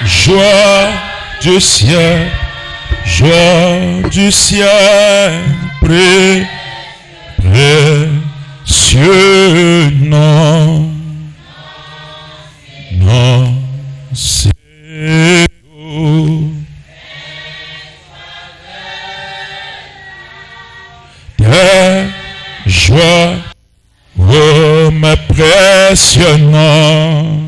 joie du ciel, précieux nom, non, c'est tout. Tes joies, oh mes précieux noms,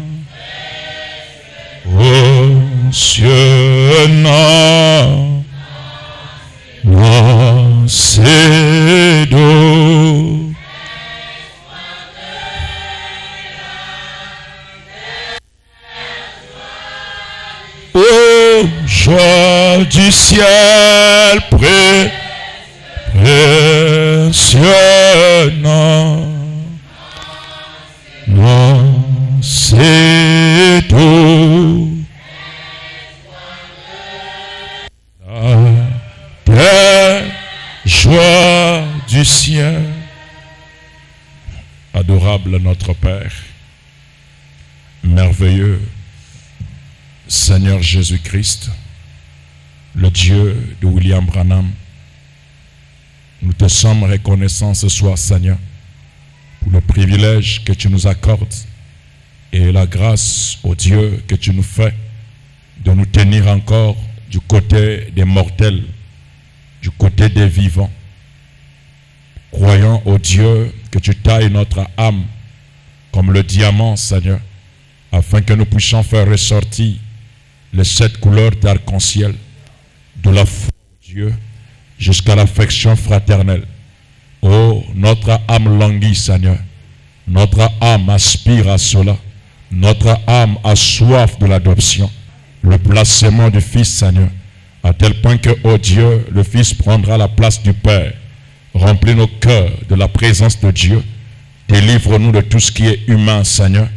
oh cieux nom, non, c'est doux. Oh, joie du ciel, précieux nom, non, c'est tout. Tes joies du ciel. Adorable notre Père, merveilleux Seigneur Jésus-Christ, le Dieu de William Branham, nous te sommes reconnaissants ce soir, Seigneur, pour le privilège que tu nous accordes et la grâce, ô Dieu, que tu nous fais de nous tenir encore du côté des mortels, du côté des vivants. Croyons, ô Dieu, que tu tailles notre âme comme le diamant, Seigneur, afin que nous puissions faire ressortir les 7 couleurs d'arc-en-ciel, de la foi, Dieu, jusqu'à l'affection fraternelle. Oh, notre âme languit, Seigneur. Notre âme aspire à cela. Notre âme a soif de l'adoption. Le placement du Fils, Seigneur, à tel point que, oh Dieu, le Fils prendra la place du Père. Remplis nos cœurs de la présence de Dieu. Délivre-nous de tout ce qui est humain, Seigneur,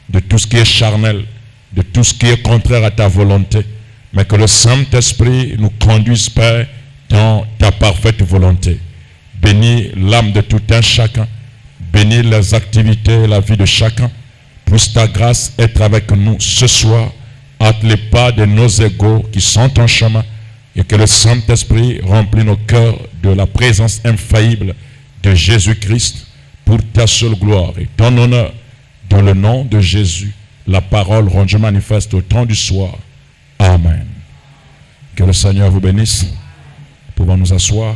de tout ce qui est charnel, de tout ce qui est contraire à ta volonté, mais que le Saint-Esprit nous conduise, Père, dans ta parfaite volonté. Bénis l'âme de tout un chacun, bénis les activités et la vie de chacun. Puisse ta grâce être avec nous ce soir, hâte les pas de nos égaux qui sont en chemin, et que le Saint-Esprit remplit nos cœurs de la présence infaillible de Jésus-Christ pour ta seule gloire et ton honneur, dans le nom de Jésus. La parole rendue manifeste au temps du soir. Amen. Que le Seigneur vous bénisse. Nous pouvons nous asseoir.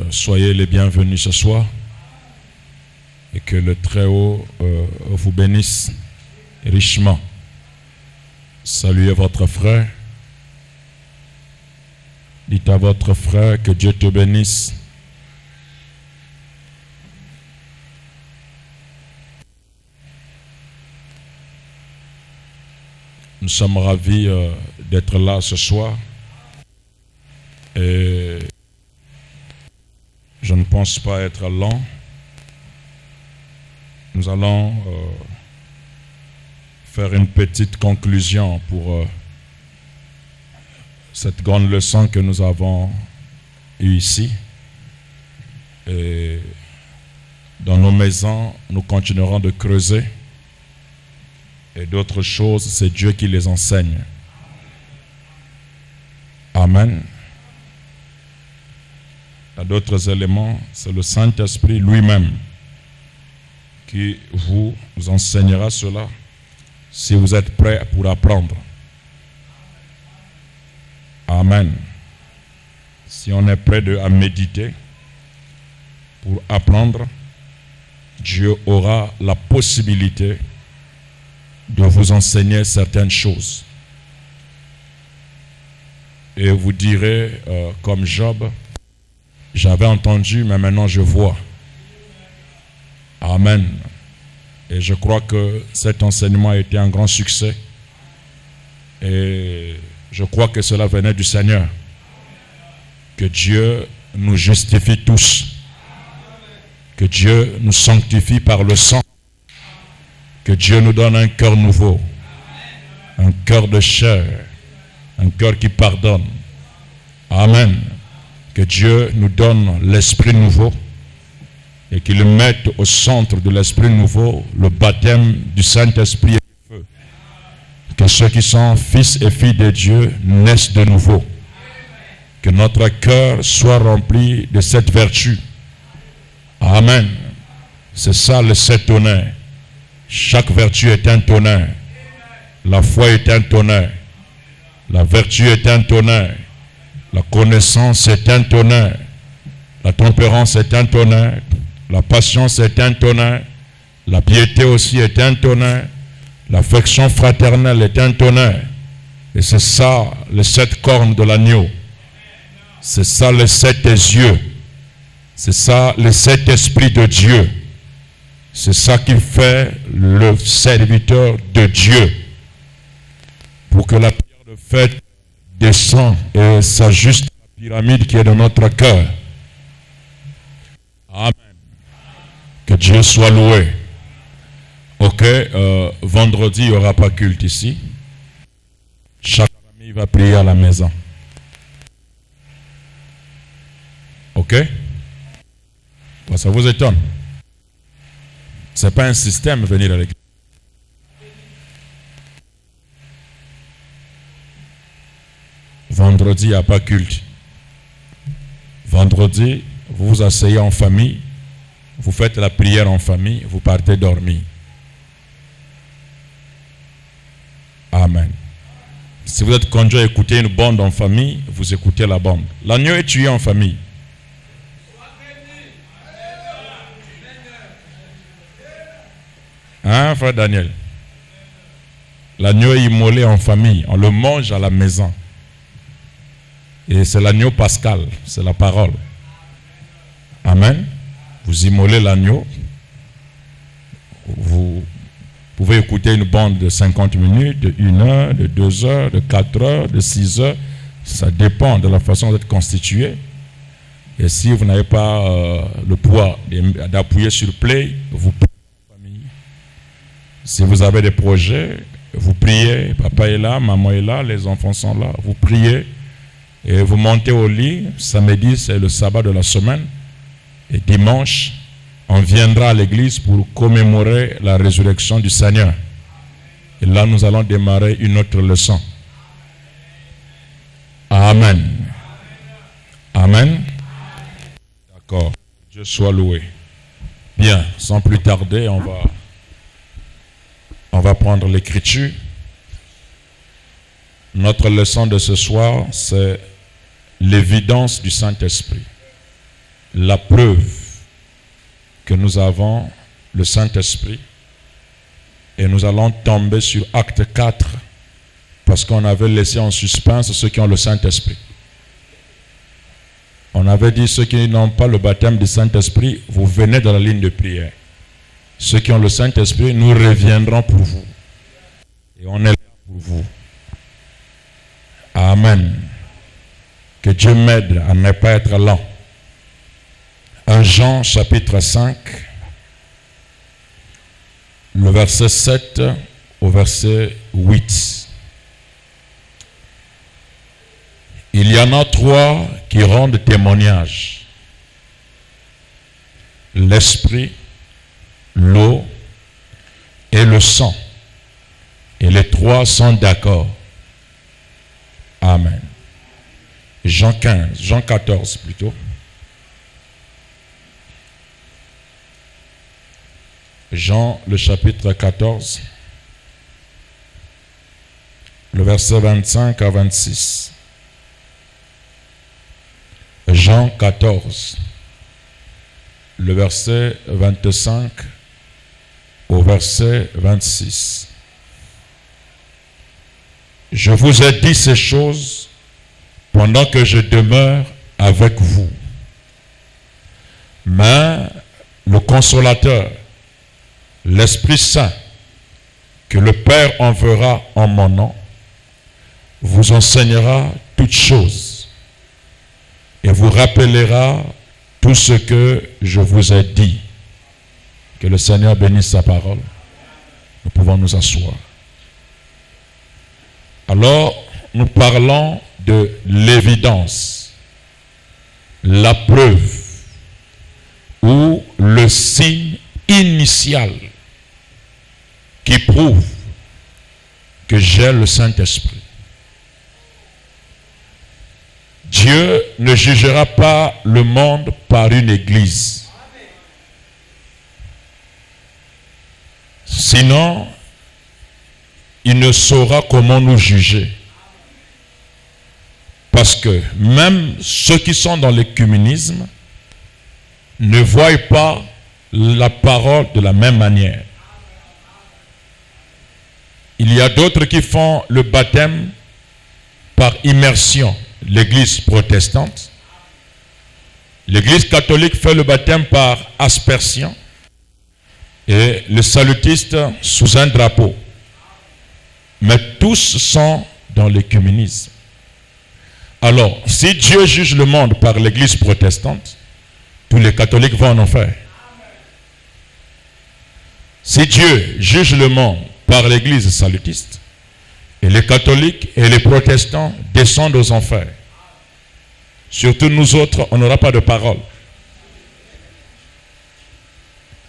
Soyez les bienvenus ce soir. Et que le Très-Haut vous bénisse richement. Saluez votre frère. Dites à votre frère que Dieu te bénisse. Nous sommes ravis d'être là ce soir. Et je ne pense pas être lent. Nous allons faire une petite conclusion pour cette grande leçon que nous avons eue ici. Et dans nos maisons, nous continuerons de creuser. Et d'autres choses, c'est Dieu qui les enseigne. Amen. Il y a d'autres éléments, c'est le Saint-Esprit lui-même qui vous enseignera cela si vous êtes prêts pour apprendre. Amen. Si on est prêt à méditer pour apprendre, Dieu aura la possibilité de vous enseigner certaines choses. Et vous direz, comme Job, j'avais entendu, mais maintenant je vois. Amen. Et je crois que cet enseignement a été un grand succès. Et je crois que cela venait du Seigneur. Que Dieu nous justifie tous. Que Dieu nous sanctifie par le sang. Que Dieu nous donne un cœur nouveau, un cœur de chair, un cœur qui pardonne. Amen. Que Dieu nous donne l'esprit nouveau et qu'ils mettent au centre de l'Esprit nouveau le baptême du Saint-Esprit et du feu. Que ceux qui sont fils et filles de Dieu naissent de nouveau. Que notre cœur soit rempli de cette vertu. Amen. C'est ça le 7 tonnerres. Chaque vertu est un tonnerre. La foi est un tonnerre. La vertu est un tonnerre. La connaissance est un tonnerre. La tempérance est un tonnerre. La patience est un tonnerre. La piété aussi est un tonnerre. L'affection fraternelle est un tonnerre. Et c'est ça, les 7 cornes de l'agneau. C'est ça, les 7 yeux. C'est ça, les 7 esprits de Dieu. C'est ça qui fait le serviteur de Dieu. Pour que la pierre de fête descende et s'ajuste à la pyramide qui est dans notre cœur. Amen. Que Dieu soit loué. Ok, vendredi, il n'y aura pas culte ici. Chaque famille va prier à la maison. Ok? Ça vous étonne? Ce n'est pas un système venir à l'église. Vendredi, il n'y a pas culte. Vendredi, vous vous asseyez en famille, vous faites la prière en famille, vous partez dormir. Amen. Si vous êtes conduit à écouter une bande en famille, vous écoutez la bande. L'agneau est tué en famille. Hein, frère Daniel? L'agneau est immolé en famille. On le mange à la maison. Et c'est l'agneau pascal. C'est la parole. Amen. Vous immolez l'agneau. Vous pouvez écouter une bande de 50 minutes, de 1 heure, de 2 heures, de 4 heures, de 6 heures. Ça dépend de la façon d'être constitué. Et si vous n'avez pas le poids d'appuyer sur play, vous priez en famille. Si vous avez des projets, vous priez. Papa est là, maman est là, les enfants sont là. Vous priez et vous montez au lit. Samedi, c'est le sabbat de la semaine. Et dimanche, on viendra à l'église pour commémorer la résurrection du Seigneur. Et là, nous allons démarrer une autre leçon. Amen. Amen. D'accord. Dieu soit loué. Bien, sans plus tarder, on va prendre l'écriture. Notre leçon de ce soir, c'est l'évidence du Saint-Esprit. La preuve que nous avons le Saint-Esprit. Et nous allons tomber sur Acte 4 parce qu'on avait laissé en suspens ceux qui ont le Saint-Esprit. On avait dit ceux qui n'ont pas le baptême du Saint-Esprit, vous venez dans la ligne de prière. Ceux qui ont le Saint-Esprit, nous reviendrons pour vous. Et on est là pour vous. Amen. Que Dieu m'aide à ne pas être lent. 1 Jean chapitre 5, le verset 7 au verset 8. Il y en a 3 qui rendent témoignage. L'esprit, l'eau et le sang. Et les 3 sont d'accord. Amen. Jean 14 plutôt. Jean, le chapitre 14, le verset 25 à 26. Jean 14, le verset 25 au verset 26. Je vous ai dit ces choses pendant que je demeure avec vous. Mais le Consolateur, l'Esprit Saint, que le Père enverra en mon nom, vous enseignera toutes choses et vous rappellera tout ce que je vous ai dit. Que le Seigneur bénisse sa parole. Nous pouvons nous asseoir. Alors, nous parlons de l'évidence, la preuve ou le le signe initial qui prouve que j'ai le Saint-Esprit. Dieu ne jugera pas le monde par une église. Sinon, il ne saura comment nous juger. Parce que même ceux qui sont dans l'écuménisme ne voient pas la parole de la même manière. Il y a d'autres qui font le baptême par immersion, l'église protestante. L'église catholique fait le baptême par aspersion et le salutiste sous un drapeau. Mais tous sont dans l'écuménisme. Alors, si Dieu juge le monde par l'église protestante, tous les catholiques vont en enfer. Si Dieu juge le monde par l'église salutiste, et les catholiques et les protestants descendent aux enfers. Surtout nous autres, on n'aura pas de parole.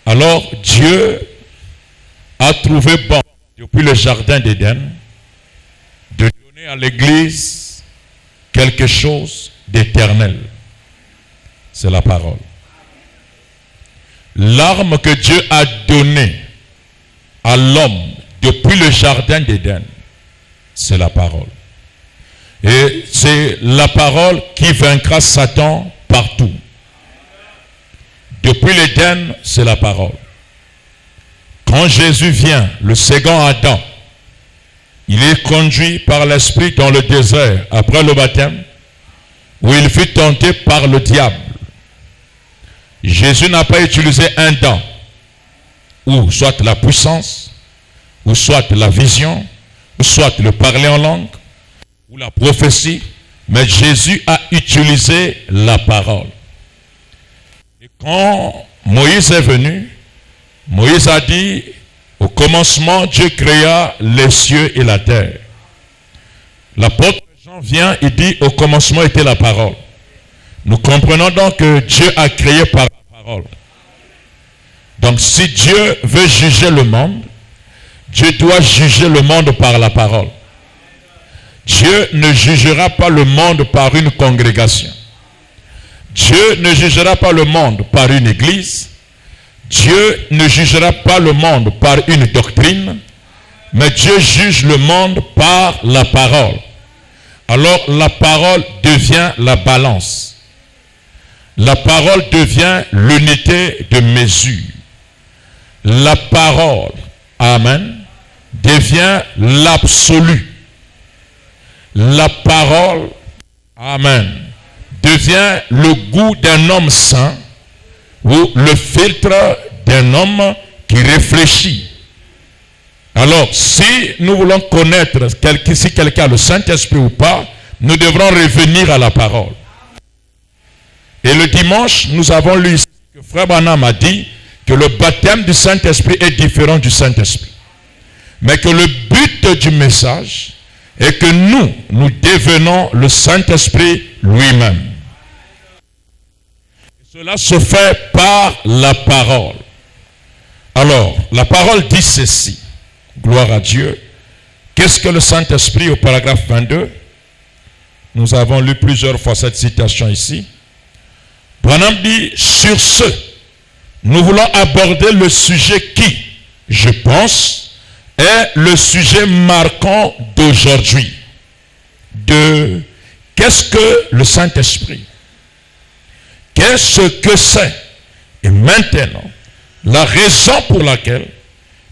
Alors, Dieu a trouvé bon, depuis le jardin d'Éden, de donner à l'église quelque chose d'éternel. C'est la parole. L'arme que Dieu a donnée à l'homme depuis le jardin d'Éden, c'est la parole. Et c'est la parole qui vaincra Satan partout. Depuis l'Éden, c'est la parole. Quand Jésus vient, le second Adam, il est conduit par l'Esprit dans le désert après le baptême, où il fut tenté par le diable. Jésus n'a pas utilisé un don, ou soit la puissance, ou soit la vision, ou soit le parler en langue, ou la prophétie, mais Jésus a utilisé la parole. Et quand Moïse est venu, Moïse a dit, au commencement, Dieu créa les cieux et la terre. L'apôtre Jean vient et dit, au commencement était la parole. Nous comprenons donc que Dieu a créé par la parole. Donc si Dieu veut juger le monde, Dieu doit juger le monde par la parole. Dieu ne jugera pas le monde par une congrégation. Dieu ne jugera pas le monde par une église. Dieu ne jugera pas le monde par une doctrine, mais Dieu juge le monde par la parole. Alors la parole devient la balance. La parole devient l'unité de mesure. La parole, amen, devient l'absolu. La parole, amen, devient le goût d'un homme saint ou le filtre d'un homme qui réfléchit. Alors, si nous voulons connaître si quelqu'un a le Saint-Esprit ou pas, nous devrons revenir à la parole. Et le dimanche, nous avons lu ici que Frère Branham a dit que le baptême du Saint-Esprit est différent du Saint-Esprit. Mais que le but du message est que nous devenons le Saint-Esprit lui-même. Cela se fait par la parole. Alors, la parole dit ceci. Gloire à Dieu. Qu'est-ce que le Saint-Esprit au paragraphe 22? Nous avons lu plusieurs fois cette citation ici. Branham dit, sur ce, nous voulons aborder le sujet qui, je pense, est le sujet marquant d'aujourd'hui. De qu'est-ce que le Saint-Esprit? Qu'est-ce que c'est? Et maintenant, la raison pour laquelle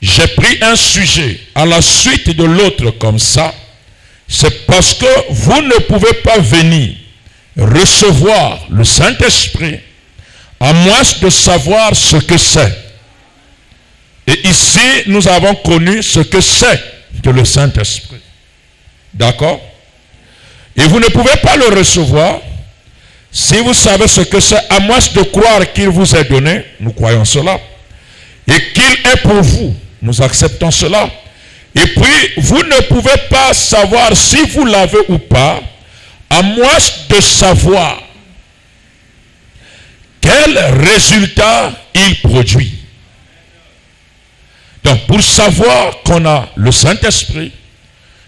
j'ai pris un sujet à la suite de l'autre comme ça, c'est parce que vous ne pouvez pas venir recevoir le Saint-Esprit à moins de savoir ce que c'est. Et ici, nous avons connu ce que c'est que le Saint-Esprit. D'accord? Et vous ne pouvez pas le recevoir si vous savez ce que c'est, à moins de croire qu'il vous est donné, nous croyons cela, et qu'il est pour vous, nous acceptons cela. Et puis, vous ne pouvez pas savoir si vous l'avez ou pas, à moins de savoir quel résultat il produit. Donc, pour savoir qu'on a le Saint-Esprit,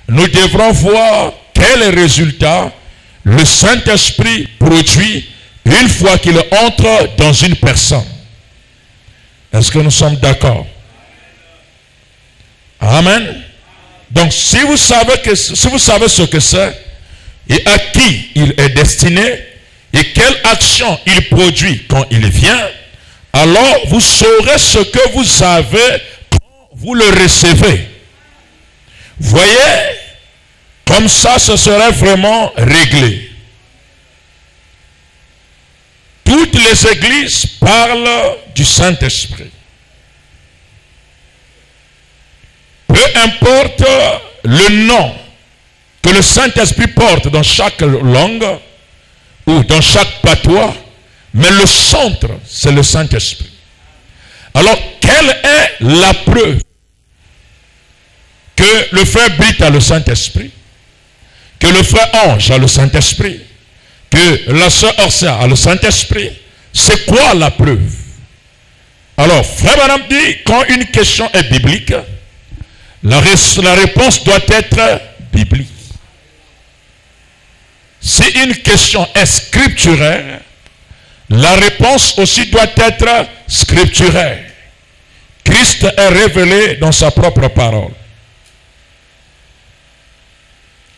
nous devrons voir quel résultat le Saint-Esprit produit une fois qu'il entre dans une personne. Est-ce que nous sommes d'accord? Amen. Donc, si vous savez ce que c'est et à qui il est destiné et quelle action il produit quand il vient, alors vous saurez ce que vous avez quand vous le recevez. Voyez, comme ça, ce serait vraiment réglé. Toutes les églises parlent du Saint-Esprit. Peu importe le nom que le Saint-Esprit porte dans chaque langue ou dans chaque patois, mais le centre, c'est le Saint-Esprit. Alors, quelle est la preuve que le frère Britt a le Saint-Esprit, que le frère Ange a le Saint-Esprit, que la sœur Orsia a le Saint-Esprit? C'est quoi la preuve? Alors, frère Branham dit, quand une question est biblique, la réponse doit être biblique. Si une question est scripturaire, la réponse aussi doit être scripturaire. Christ est révélé dans sa propre parole.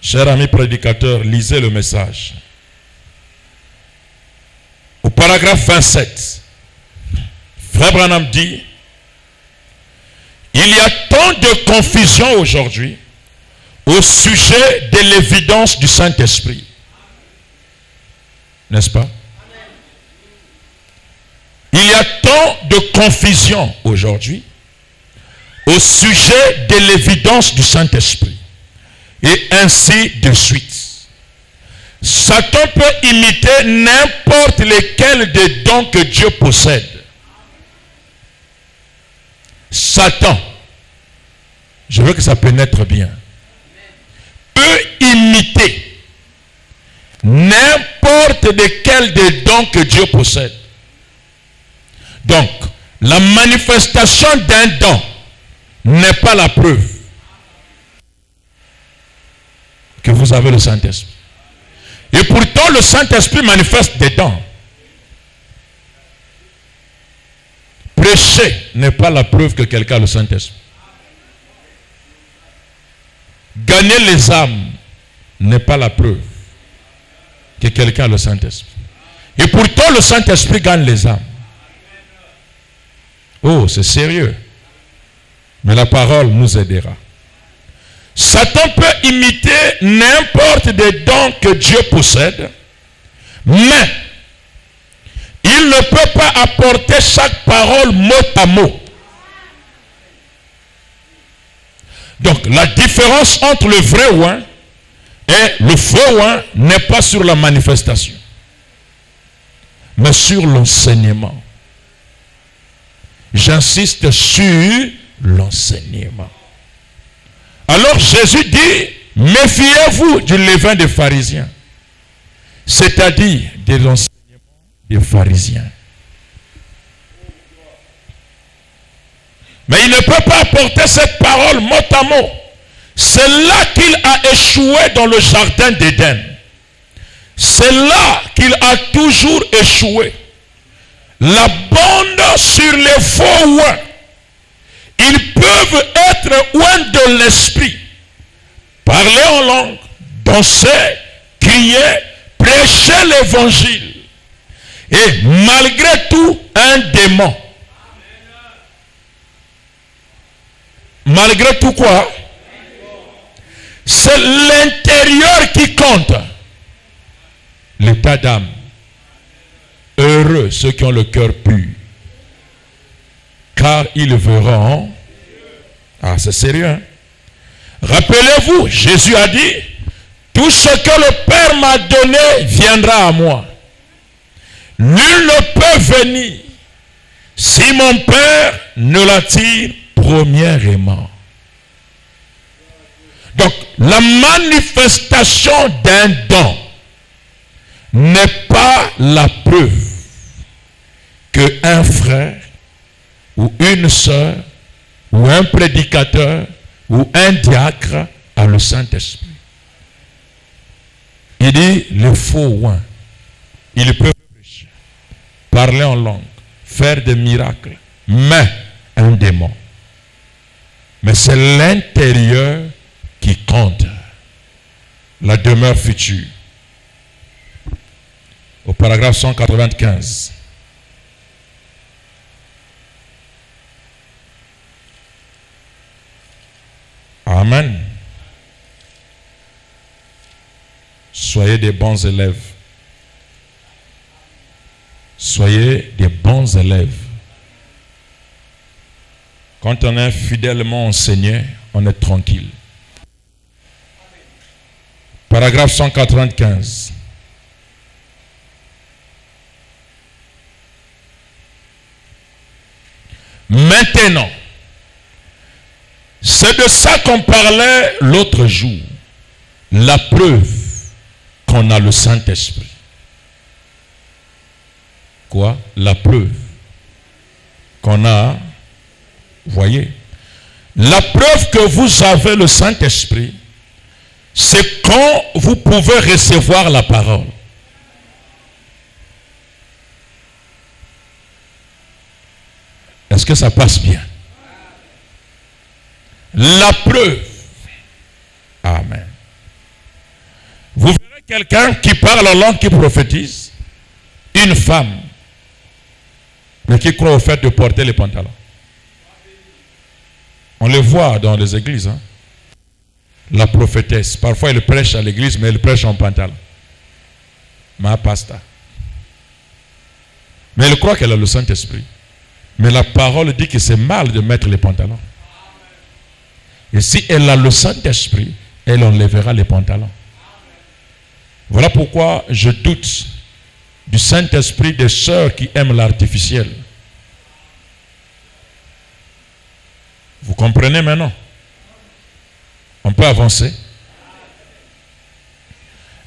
Cher ami prédicateur, lisez le message. Au paragraphe 27, frère Branham dit, il y a tant de confusion aujourd'hui au sujet de l'évidence du Saint-Esprit. N'est-ce pas? Il y a tant de confusion aujourd'hui au sujet de l'évidence du Saint-Esprit. Et ainsi de suite. Satan peut imiter n'importe lequel des dons que Dieu possède. Satan, je veux que ça pénètre bien, peut imiter n'importe lequel des dons que Dieu possède. Donc, la manifestation d'un don n'est pas la preuve que vous avez le Saint-Esprit. Et pourtant, le Saint-Esprit manifeste des dons. Prêcher n'est pas la preuve que quelqu'un a le Saint-Esprit. Gagner les âmes n'est pas la preuve que quelqu'un a le Saint-Esprit. Et pourtant, le Saint-Esprit gagne les âmes. Oh, c'est sérieux. Mais la parole nous aidera. Satan peut imiter n'importe des dons que Dieu possède, mais il ne peut pas apporter chaque parole mot à mot. Donc, la différence entre le vrai oint et le faux oint n'est pas sur la manifestation, mais sur l'enseignement. J'insiste sur l'enseignement. Alors Jésus dit, méfiez-vous du levain des pharisiens, c'est-à-dire de l'enseignement des pharisiens. Mais il ne peut pas apporter cette parole mot à mot. C'est là qu'il a échoué dans le jardin d'Éden. C'est là qu'il a toujours échoué. La bande sur les faux oints. Ils peuvent être oints de l'esprit. Parler en langue, danser, crier, prêcher l'évangile. Et malgré tout, un démon. Malgré tout quoi? C'est l'intérieur qui compte. L'état d'âme. Heureux ceux qui ont le cœur pur, car ils verront. Ah, c'est sérieux, hein? Rappelez-vous, Jésus a dit, tout ce que le Père m'a donné viendra à moi. Nul ne peut venir si mon Père ne l'attire premièrement. Donc, la manifestation d'un don n'est pas la preuve qu'un frère ou une sœur ou un prédicateur ou un diacre a le Saint-Esprit. Il dit, les faux oins, ils peuvent prêcher, parler en langue, faire des miracles, mais un démon. Mais c'est l'intérieur qui compte. La demeure future. Au paragraphe 195. Amen. Soyez des bons élèves. Soyez des bons élèves. Quand on est fidèlement enseigné, on est tranquille. Paragraphe 195. Maintenant, c'est de ça qu'on parlait l'autre jour. La preuve qu'on a le Saint-Esprit. Quoi? La preuve qu'on a, voyez, la preuve que vous avez le Saint-Esprit, c'est quand vous pouvez recevoir la parole. Est-ce que ça passe bien? La preuve. Amen. Vous verrez quelqu'un qui parle en langue, qui prophétise, une femme, mais qui croit au fait de porter les pantalons. On le voit dans les églises. Hein? La prophétesse. Parfois, elle prêche à l'église, mais elle prêche en pantalon. Ma pasta. Mais elle croit qu'elle a le Saint-Esprit. Mais la parole dit que c'est mal de mettre les pantalons. Et si elle a le Saint-Esprit, elle enlèvera les pantalons. Voilà pourquoi je doute du Saint-Esprit des sœurs qui aiment l'artificiel. Vous comprenez maintenant? On peut avancer.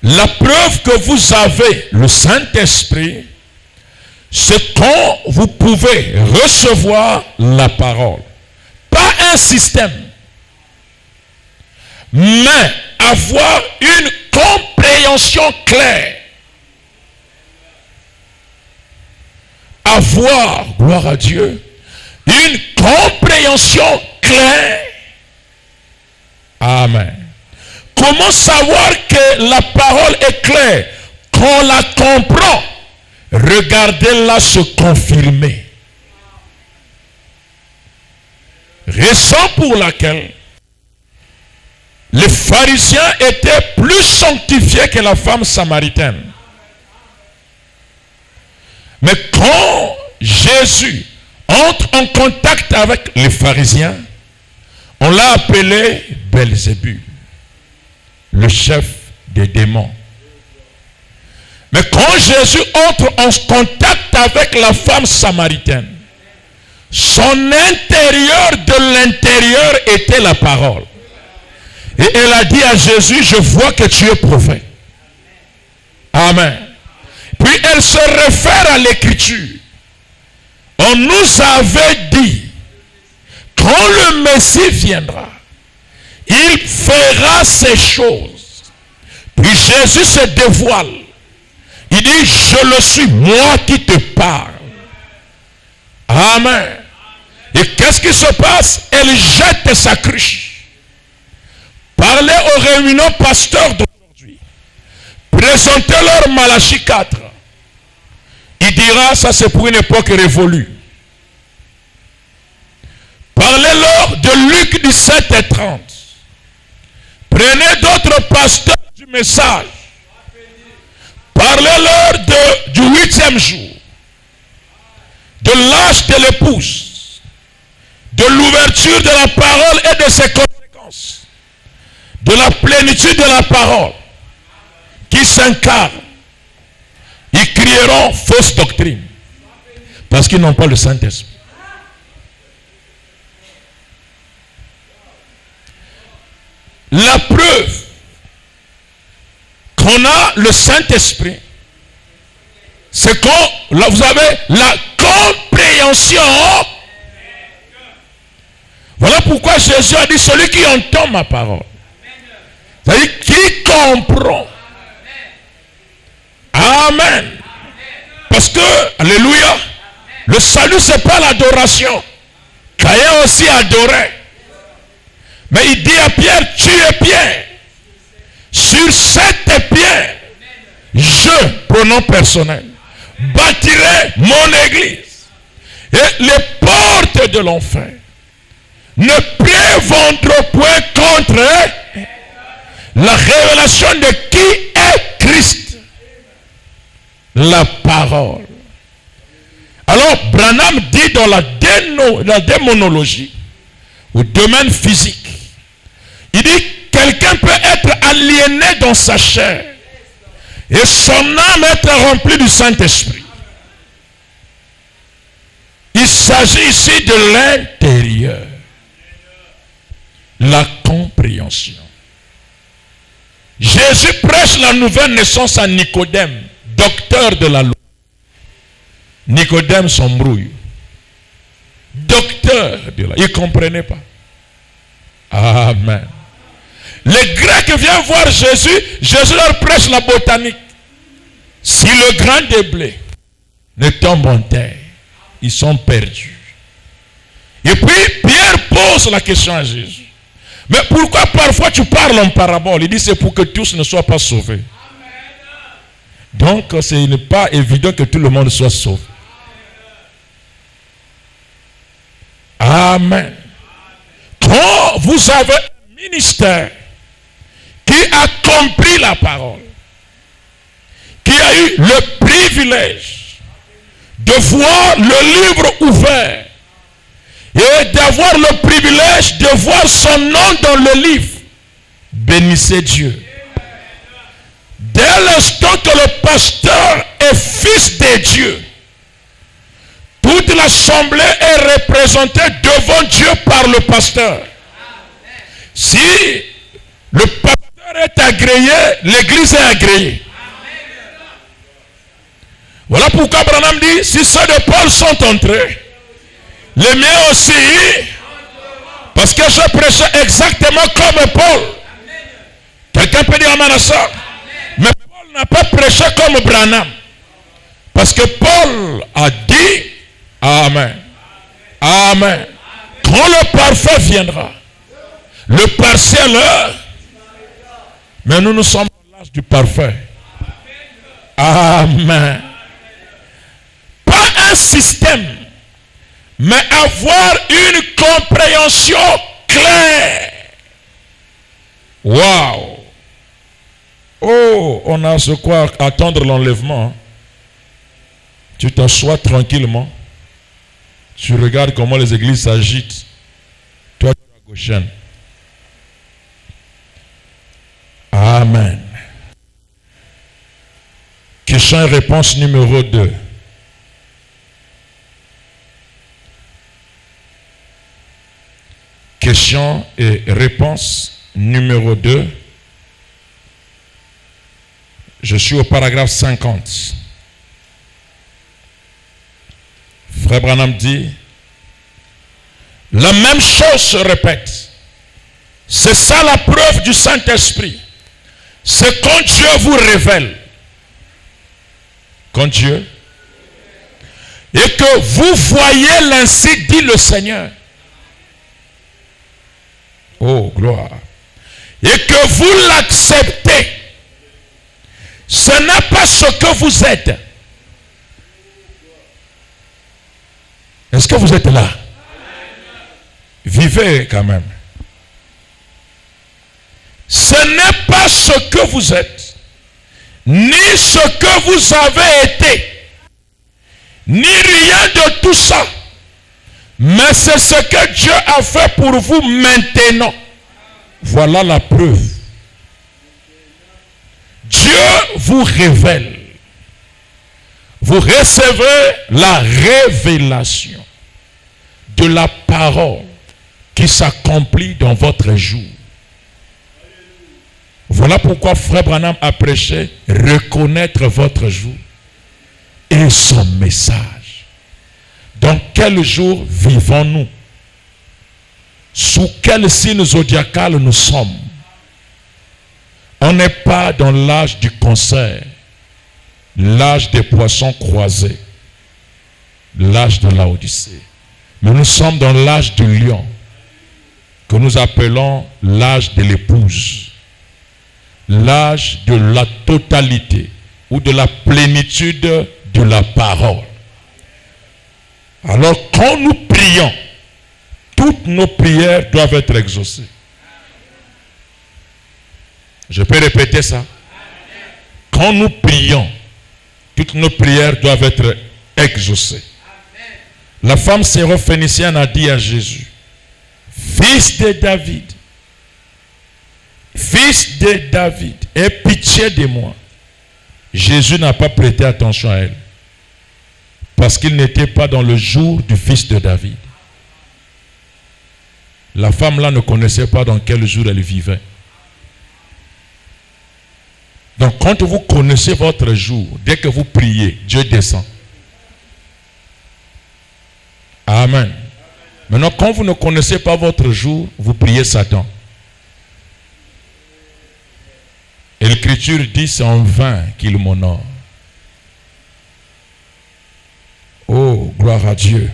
La preuve que vous avez le Saint-Esprit, c'est quand vous pouvez recevoir la parole. Pas un système, mais avoir une compréhension claire. Avoir, gloire à Dieu, une compréhension claire. Amen. Comment savoir que la parole est claire? Quand on la comprend, regardez-la se confirmer. Raison pour laquelle les pharisiens étaient plus sanctifiés que la femme samaritaine. Mais quand Jésus entre en contact avec les pharisiens, on l'a appelé Belzébul, le chef des démons. Mais quand Jésus entre en contact avec la femme samaritaine, son intérieur de l'intérieur était la parole. Et elle a dit à Jésus, je vois que tu es prophète. Amen. Puis elle se réfère à l'écriture. On nous avait dit, quand le Messie viendra, il fera ces choses. Puis Jésus se dévoile. Il dit, je le suis, moi qui te parle. Amen. Et qu'est-ce qui se passe? Elle jette sa cruche. Parlez aux réunions pasteurs d'aujourd'hui. Présentez-leur Malachie 4. Il dira, ça c'est pour une époque révolue. Parlez-leur de Luc 17 et 30. Prenez d'autres pasteurs du message. Parlez-leur du 8e jour. De l'âge de l'épouse. De l'ouverture de la parole et de ses conséquences. De la plénitude de la parole qui s'incarne. Ils crieront fausse doctrine parce qu'ils n'ont pas le Saint-Esprit. La preuve qu'on a le Saint-Esprit, c'est quand là, vous avez la compréhension. Voilà pourquoi Jésus a dit, celui qui entend ma parole, c'est-à-dire qui comprend. Amen. Parce que, alléluia, le salut c'est pas l'adoration. Caïn aussi adorait. Mais il dit à Pierre, tu es Pierre. Sur cette pierre, je, pronom personnel, bâtirai mon église. Et les portes de l'enfer ne prévaudront point contre la révélation de qui est Christ. La parole. Alors, Branham dit dans la démonologie, au domaine physique, il dit, quelqu'un peut être aliéné dans sa chair et son âme être remplie du Saint-Esprit. Il s'agit ici de l'intérieur. La compréhension. Jésus prêche la nouvelle naissance à Nicodème, docteur de la loi. Nicodème s'embrouille. Docteur de la loi. Il ne comprenait pas. Amen. Les Grecs viennent voir Jésus. Jésus leur prêche la botanique. Si le grain de blé ne tombe en terre, ils sont perdus. Et puis Pierre pose la question à Jésus. Mais pourquoi parfois tu parles en parabole? Il dit c'est pour que tous ne soient pas sauvés. Donc ce n'est pas évident que tout le monde soit sauvé. Amen. Quand vous avez un ministère qui a compris la parole, qui a eu le privilège de voir le livre ouvert et d'avoir le privilège de voir son nom dans le livre, bénissez Dieu. Dès l'instant que le pasteur est fils de Dieu, toute l'assemblée est représentée devant Dieu par le pasteur. Si le pasteur est agréé, l'église est agréée. Voilà pourquoi Branham dit, si ceux de Paul sont entrés, les miens aussi, parce que je prêchais exactement comme Paul. Quelqu'un peut dire amen à ça? Mais Paul n'a pas prêché comme Branham. Parce que Paul a dit, amen. Amen. Quand le parfait viendra, le partiel, mais nous sommes à l'âge du parfait. Amen. Pas un système, mais avoir une compréhension claire. Waouh! Oh, on a ce quoi attendre l'enlèvement. Tu t'assois tranquillement. Tu regardes comment les églises s'agitent. Toi, tu es à gauche. Amen. Question et réponse numéro 2. Question et réponse numéro 2. Je suis au paragraphe 50. Frère Branham dit, la même chose se répète. C'est ça la preuve du Saint-Esprit. C'est quand Dieu vous révèle. Quand Dieu. Et que vous voyez l'ainsi dit le Seigneur. Oh, gloire. Et que vous l'acceptez. Ce n'est pas ce que vous êtes. Est-ce que vous êtes là? Vivez quand même. Ce n'est pas ce que vous êtes, ni ce que vous avez été, ni rien de tout ça. Mais c'est ce que Dieu a fait pour vous maintenant. Voilà la preuve. Dieu vous révèle. Vous recevez la révélation de la parole qui s'accomplit dans votre jour. Voilà pourquoi Frère Branham a prêché reconnaître votre jour et son message. Dans quel jour vivons-nous? Sous quel signe zodiacal nous sommes? On n'est pas dans l'âge du concert, l'âge des poissons croisés, l'âge de l'Odyssée. Mais nous sommes dans l'âge du lion, que nous appelons l'âge de l'épouse, l'âge de la totalité ou de la plénitude de la parole. Alors quand nous prions, toutes nos prières doivent être exaucées. Je peux répéter ça. Quand nous prions, toutes nos prières doivent être exaucées. La femme syrophénicienne a dit à Jésus, fils de David, aie pitié de moi. Jésus n'a pas prêté attention à elle, parce qu'il n'était pas dans le jour du fils de David. La femme là ne connaissait pas dans quel jour elle vivait. Donc quand vous connaissez votre jour, dès que vous priez, Dieu descend. Amen. Maintenant, quand vous ne connaissez pas votre jour, vous priez Satan. Et l'Écriture dit, c'est en vain qu'il m'honore. Oh, gloire à Dieu.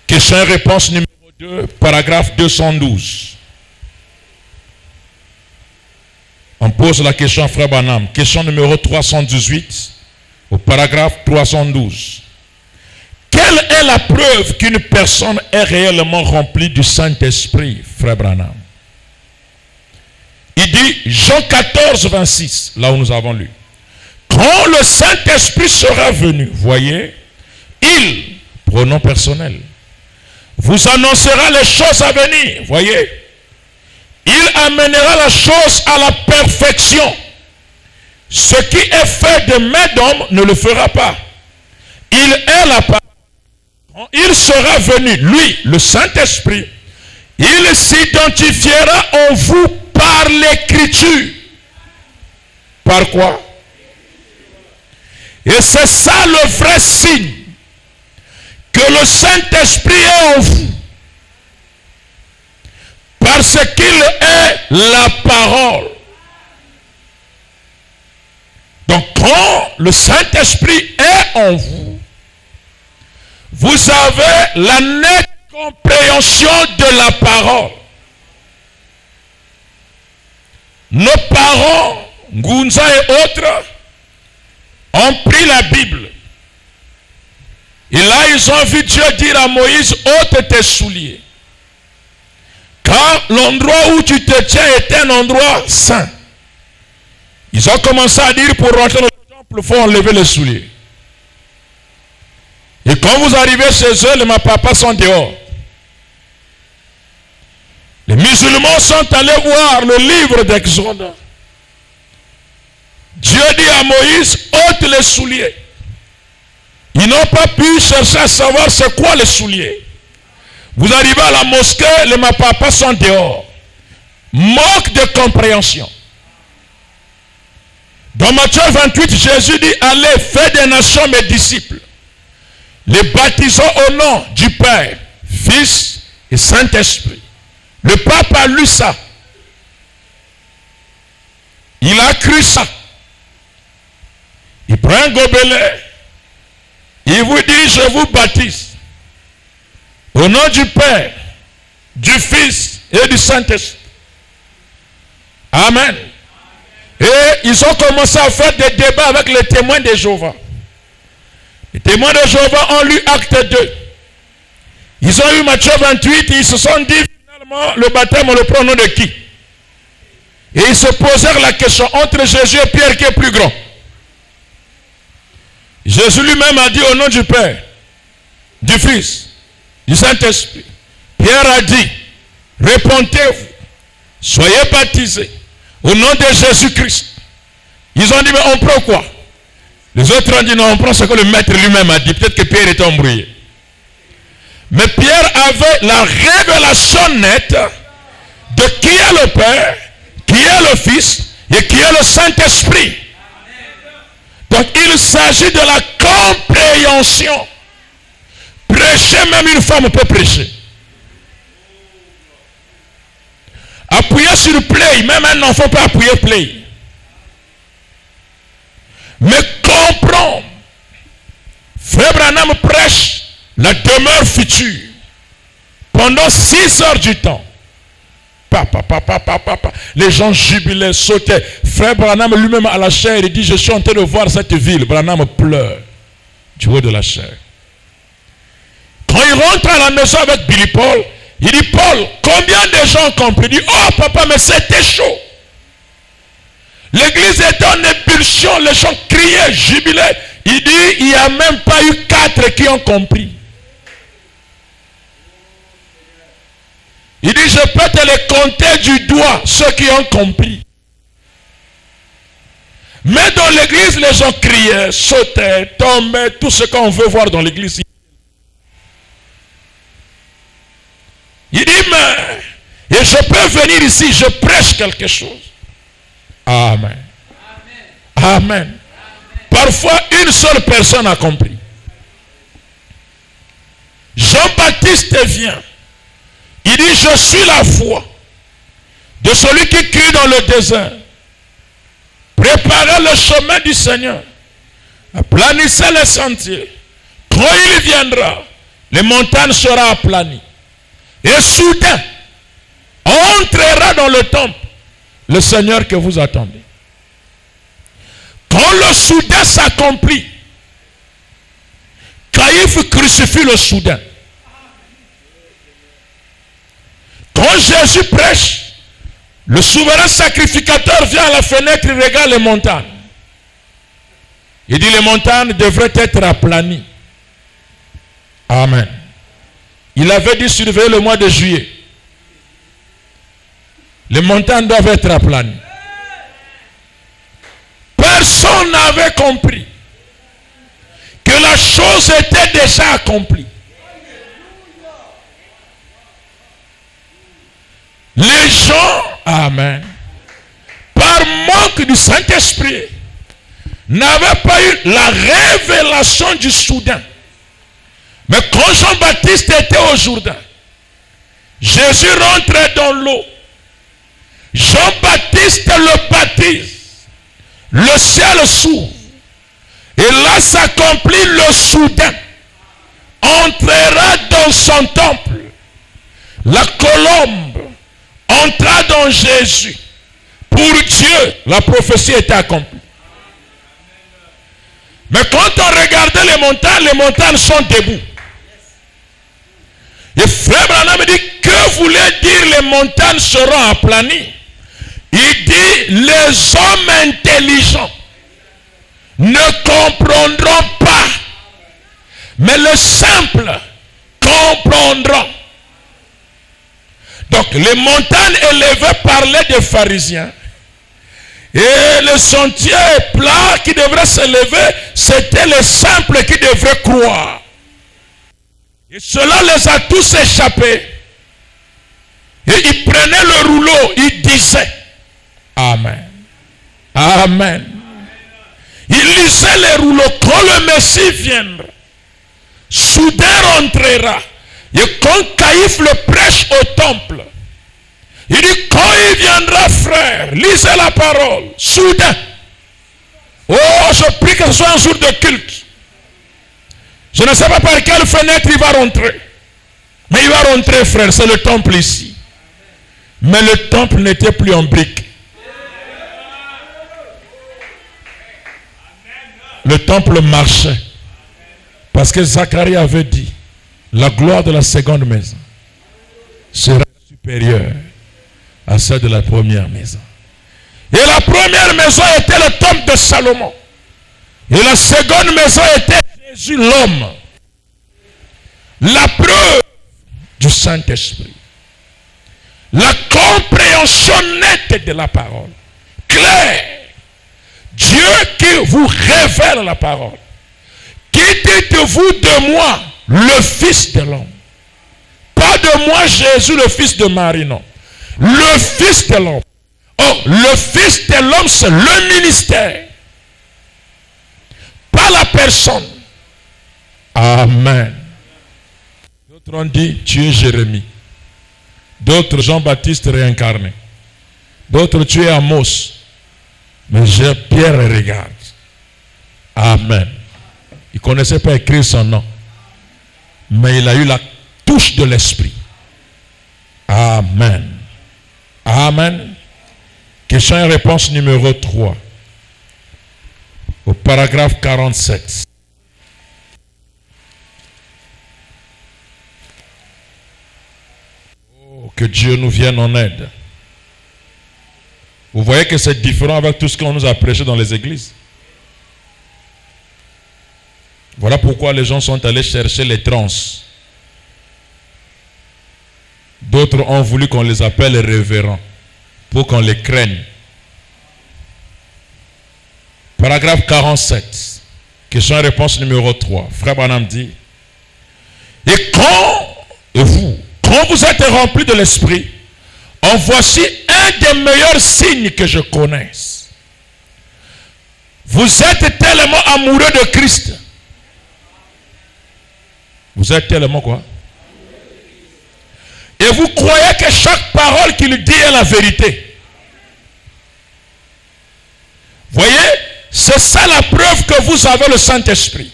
Question et réponse numéro 2, paragraphe 212. On pose la question à Frère Branham. Question numéro 318, au paragraphe 312. Quelle est la preuve qu'une personne est réellement remplie du Saint-Esprit, Frère Branham? Il dit, Jean 14, 26, là où nous avons lu. Quand le Saint-Esprit sera venu, voyez, il, pronom personnel, vous annoncera les choses à venir, voyez. Il amènera la chose à la perfection. Ce qui est fait de main d'homme ne le fera pas. Il est la parole. Il sera venu, lui, le Saint-Esprit. Il s'identifiera en vous par l'Écriture. Par quoi? Et c'est ça le vrai signe. Que le Saint-Esprit est en vous. Parce qu'il est la parole. Donc quand le Saint-Esprit est en vous, vous avez la nette compréhension de la parole. Nos parents, Ngunza et autres, ont pris la Bible. Et là, ils ont vu Dieu dire à Moïse, ôte tes souliers. Car l'endroit où tu te tiens est un endroit saint. Ils ont commencé à dire, pour rentrer dans le temple, il faut enlever les souliers. Et quand vous arrivez chez eux, les mapapas sont dehors. Les musulmans sont allés voir le livre d'Exode. Dieu dit à Moïse, ôte les souliers. Ils n'ont pas pu chercher à savoir c'est quoi les souliers. Vous arrivez à la mosquée, les mapapas sont dehors. Manque de compréhension. Dans Matthieu 28, Jésus dit, allez, faites des nations mes disciples. Les baptisons au nom du Père, Fils et Saint-Esprit. Le pape a lu ça. Il a cru ça. Il prend un gobelet. Il vous dit, je vous baptise. Au nom du Père, du Fils et du Saint-Esprit. Amen. Et ils ont commencé à faire des débats avec les témoins de Jéhovah. Les témoins de Jéhovah ont lu Acte 2. Ils ont eu Matthieu 28 et ils se sont dit finalement le baptême on le prend au nom de qui? Et ils se posèrent la question entre Jésus et Pierre qui est plus grand. Jésus lui-même a dit au nom du Père, du Fils, du Saint-Esprit. Pierre a dit, répondez-vous, soyez baptisés au nom de Jésus-Christ. Ils ont dit, mais on prend quoi? Les autres ont dit, non, on prend ce que le maître lui-même a dit. Peut-être que Pierre était embrouillé. Mais Pierre avait la révélation nette de qui est le Père, qui est le Fils et qui est le Saint-Esprit. Donc il s'agit de la compréhension. Prêcher, même une femme peut prêcher. Appuyer sur play, même un enfant peut appuyer play. Mais comprendre. Frère Branham prêche la demeure future pendant 6 heures du temps. Les gens jubilaient, sautaient. Frère Branham lui-même à la chair, il dit, je suis en train de voir cette ville. Branham pleure du haut de la chair. Quand il rentre à la maison avec Billy Paul, il dit, Paul, combien de gens ont compris? Il dit, oh papa, mais c'était chaud. L'église était en ébullition, les gens criaient, jubilaient. Il dit, il n'y a même pas eu 4 qui ont compris. Il dit, je peux te les compter du doigt, ceux qui ont compris. Mais dans l'église, les gens criaient, sautaient, tombaient, tout ce qu'on veut voir dans l'église. Il dit, mais, et je peux venir ici, je prêche quelque chose. Amen. Amen. Amen. Parfois, une seule personne a compris. Jean-Baptiste vient. Il dit, je suis la foi de celui qui crie dans le désert. Préparez le chemin du Seigneur. Aplanissez les sentiers. Quand il viendra, les montagnes seront aplanies. Et soudain, entrera dans le temple le Seigneur que vous attendez. Quand le soudain s'accomplit, Caïphe crucifie le soudain. Quand Jésus prêche, le souverain sacrificateur vient à la fenêtre et regarde les montagnes. Il dit, les montagnes devraient être aplanies. Amen. Il avait dû surveiller le mois de juillet. Les montagnes doivent être aplanies. Personne n'avait compris que la chose était déjà accomplie. Les gens, amen, par manque du Saint-Esprit, n'avaient pas eu la révélation du soudain. Mais quand Jean-Baptiste était au Jourdain, Jésus rentrait dans l'eau. Jean-Baptiste le baptise. Le ciel s'ouvre. Et là s'accomplit le soudain. Entrera dans son temple. La colombe entra dans Jésus. Pour Dieu, la prophétie était accomplie. Mais quand on regardait les montagnes sont debout. Et frère Branham dit, que voulait dire les montagnes seront aplanies? Il dit, les hommes intelligents ne comprendront pas, mais les simples comprendront. Donc les montagnes élevées parlaient des pharisiens. Et le sentier plat qui devrait s'élever, c'était les simples qui devraient croire. Et cela les a tous échappés. Et ils prenaient le rouleau, ils disaient Amen. Amen. Ils lisaient les rouleaux. Quand le Messie viendra, soudain rentrera. Et quand Caïphe le prêche au temple, il dit, quand il viendra, frère, lisez la parole, soudain. Oh, je prie que ce soit un jour de culte. Je ne sais pas par quelle fenêtre il va rentrer. Mais il va rentrer, frère, c'est le temple ici. Mais le temple n'était plus en briques. Le temple marchait. Parce que Zacharie avait dit, la gloire de la seconde maison sera supérieure à celle de la première maison. Et la première maison était le temple de Salomon. Et la seconde maison était Jésus l'homme. La preuve du Saint-Esprit. La compréhension nette de la parole. Claire. Dieu qui vous révèle la parole. Qui dites-vous de moi, le Fils de l'homme? Pas de moi, Jésus, le Fils de Marie, non. Le Fils de l'homme. Oh, le Fils de l'homme, c'est le ministère. ça la personne. Amen. D'autres ont dit, tu es Jérémie. D'autres, Jean-Baptiste réincarné. D'autres, tu es Amos. Mais Pierre regarde. Amen. Il ne connaissait pas écrire son nom. Mais il a eu la touche de l'esprit. Amen. Amen. Question et réponse numéro 3. Au paragraphe 47. Oh, que Dieu nous vienne en aide. Vous voyez que c'est différent avec tout ce qu'on nous a prêché dans les églises. Voilà pourquoi les gens sont allés chercher les trans. D'autres ont voulu qu'on les appelle révérends pour qu'on les craigne. Paragraphe 47. Question et réponse numéro 3. Frère Branham dit, et quand vous êtes remplis de l'esprit, en voici un des meilleurs signes que je connaisse. Vous êtes tellement amoureux de Christ. Vous êtes tellement quoi? Et vous croyez que chaque parole qu'il dit est la vérité. Voyez, c'est ça la preuve que vous avez le Saint-Esprit.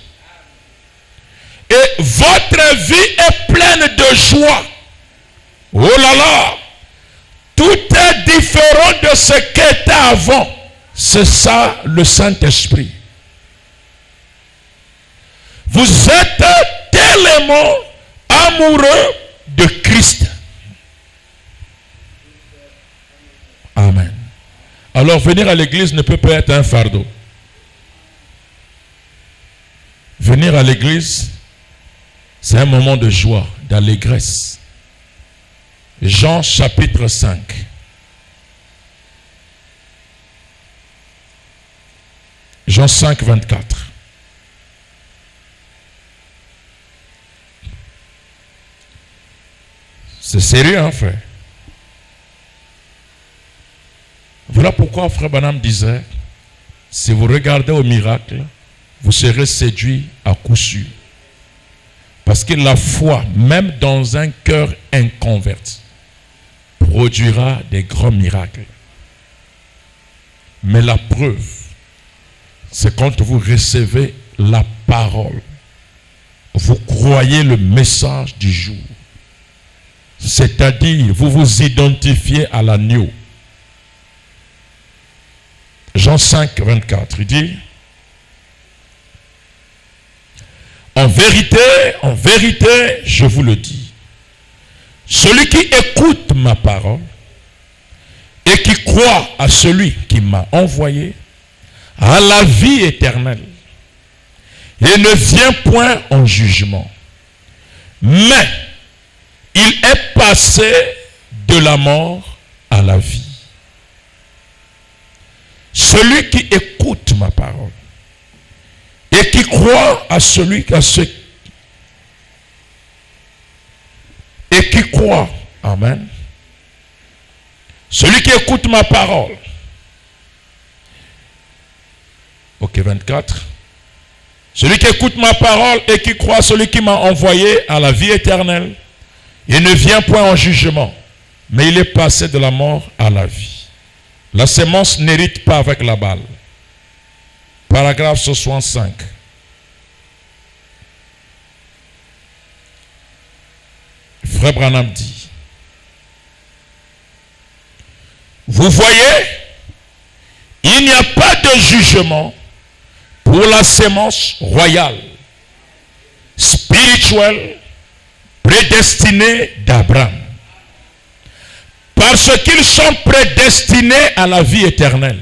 Et votre vie est pleine de joie. Oh là là! Tout est différent de ce qu'était avant. C'est ça le Saint-Esprit. Vous êtes tellement amoureux de Christ. Amen. Alors venir à l'église ne peut pas être un fardeau. Venir à l'église, c'est un moment de joie, d'allégresse. Jean chapitre 5. Jean 5, 24. C'est sérieux, hein, frère? Voilà pourquoi frère Branham disait, si vous regardez au miracle, vous serez séduit à coup sûr. Parce que la foi, même dans un cœur inconverti, produira des grands miracles. Mais la preuve, c'est quand vous recevez la parole, vous croyez le message du jour. C'est-à-dire, vous vous identifiez à l'agneau. Jean 5, 24, il dit, en vérité, je vous le dis, celui qui écoute ma parole et qui croit à celui qui m'a envoyé a la vie éternelle et ne vient point en jugement, mais il est passé de la mort à la vie. Celui qui écoute ma parole et qui croit à celui et qui croit, amen. Celui qui écoute ma parole. Ok, 24. Celui qui écoute ma parole et qui croit à celui qui m'a envoyé à la vie éternelle, il ne vient point en jugement, mais il est passé de la mort à la vie. La sémence n'hérite pas avec la balle. Paragraphe 65. Frère Branham dit, vous voyez, il n'y a pas de jugement pour la sémence royale, spirituelle, prédestinée d'Abraham. Parce qu'ils sont prédestinés à la vie éternelle.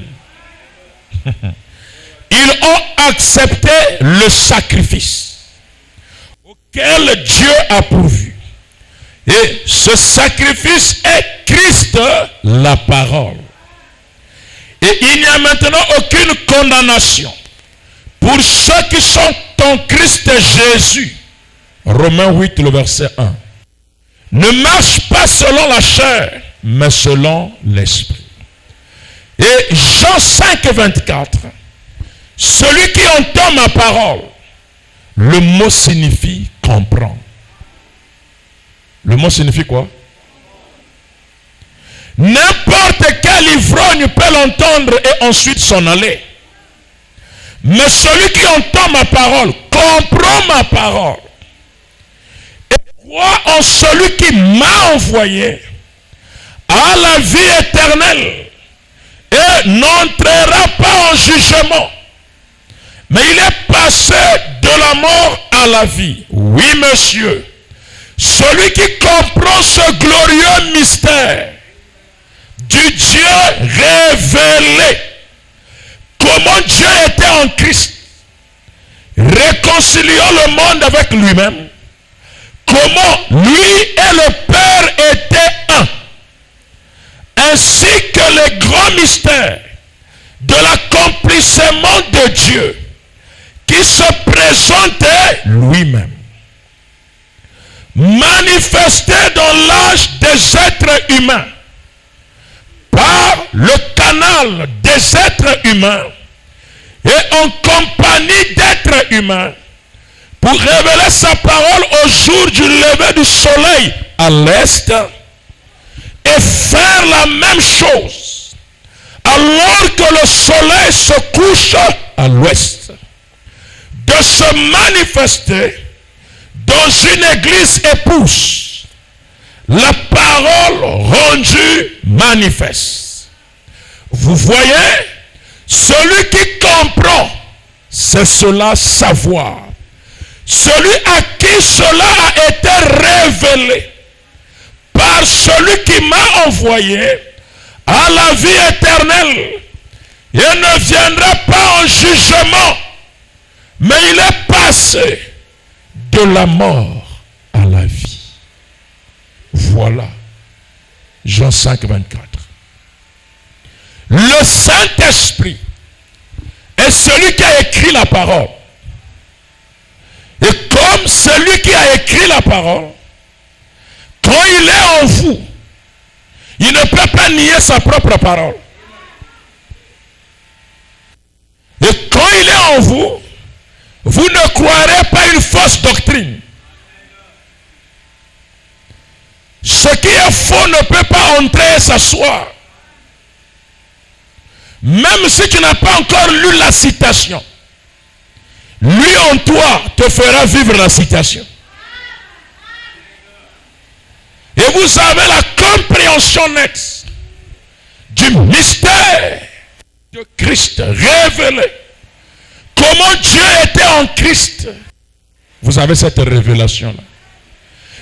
Ils ont accepté le sacrifice auquel Dieu a pourvu. Et ce sacrifice est Christ, la parole. Et il n'y a maintenant aucune condamnation pour ceux qui sont en Christ Jésus. Romains 8, le verset 1. Ne marche pas selon la chair, mais selon l'esprit. Et Jean 5, 24. Celui qui entend ma parole, le mot signifie comprend. Le mot signifie quoi? N'importe quel ivrogne peut l'entendre et ensuite s'en aller. Mais celui qui entend ma parole, comprend ma parole, et croit en celui qui m'a envoyé, a la vie éternelle et n'entrera pas en jugement. Mais il est passé de la mort à la vie. Oui, monsieur. Celui qui comprend ce glorieux mystère du Dieu révélé. Comment Dieu était en Christ, réconciliant le monde avec lui-même. Comment lui et le Père étaient un. Ainsi que les grands mystères de l'accomplissement de Dieu qui se présentait lui-même, manifesté dans l'âge des êtres humains, par le canal des êtres humains et en compagnie d'êtres humains, pour révéler sa parole au jour du lever du soleil à l'est et faire la même chose alors que le soleil se couche à l'ouest, de se manifester dans une église épouse, la parole rendue manifeste. Vous voyez, celui qui comprend, c'est cela savoir. Celui à qui cela a été révélé par celui qui m'a envoyé à la vie éternelle. Il ne viendra pas en jugement, mais il est passé de la mort à la vie. Voilà. Jean 5, 24. Le Saint-Esprit est celui qui a écrit la parole. Et comme celui qui a écrit la parole, quand il est en vous, il ne peut pas nier sa propre parole. Et quand il est en vous, vous ne croirez pas une fausse doctrine. Ce qui est faux ne peut pas entrer et s'asseoir. Même si tu n'as pas encore lu la citation, lui en toi te fera vivre la citation. Et vous avez la compréhension nette du mystère de Christ révélé. Comment Dieu était en Christ. Vous avez cette révélation-là.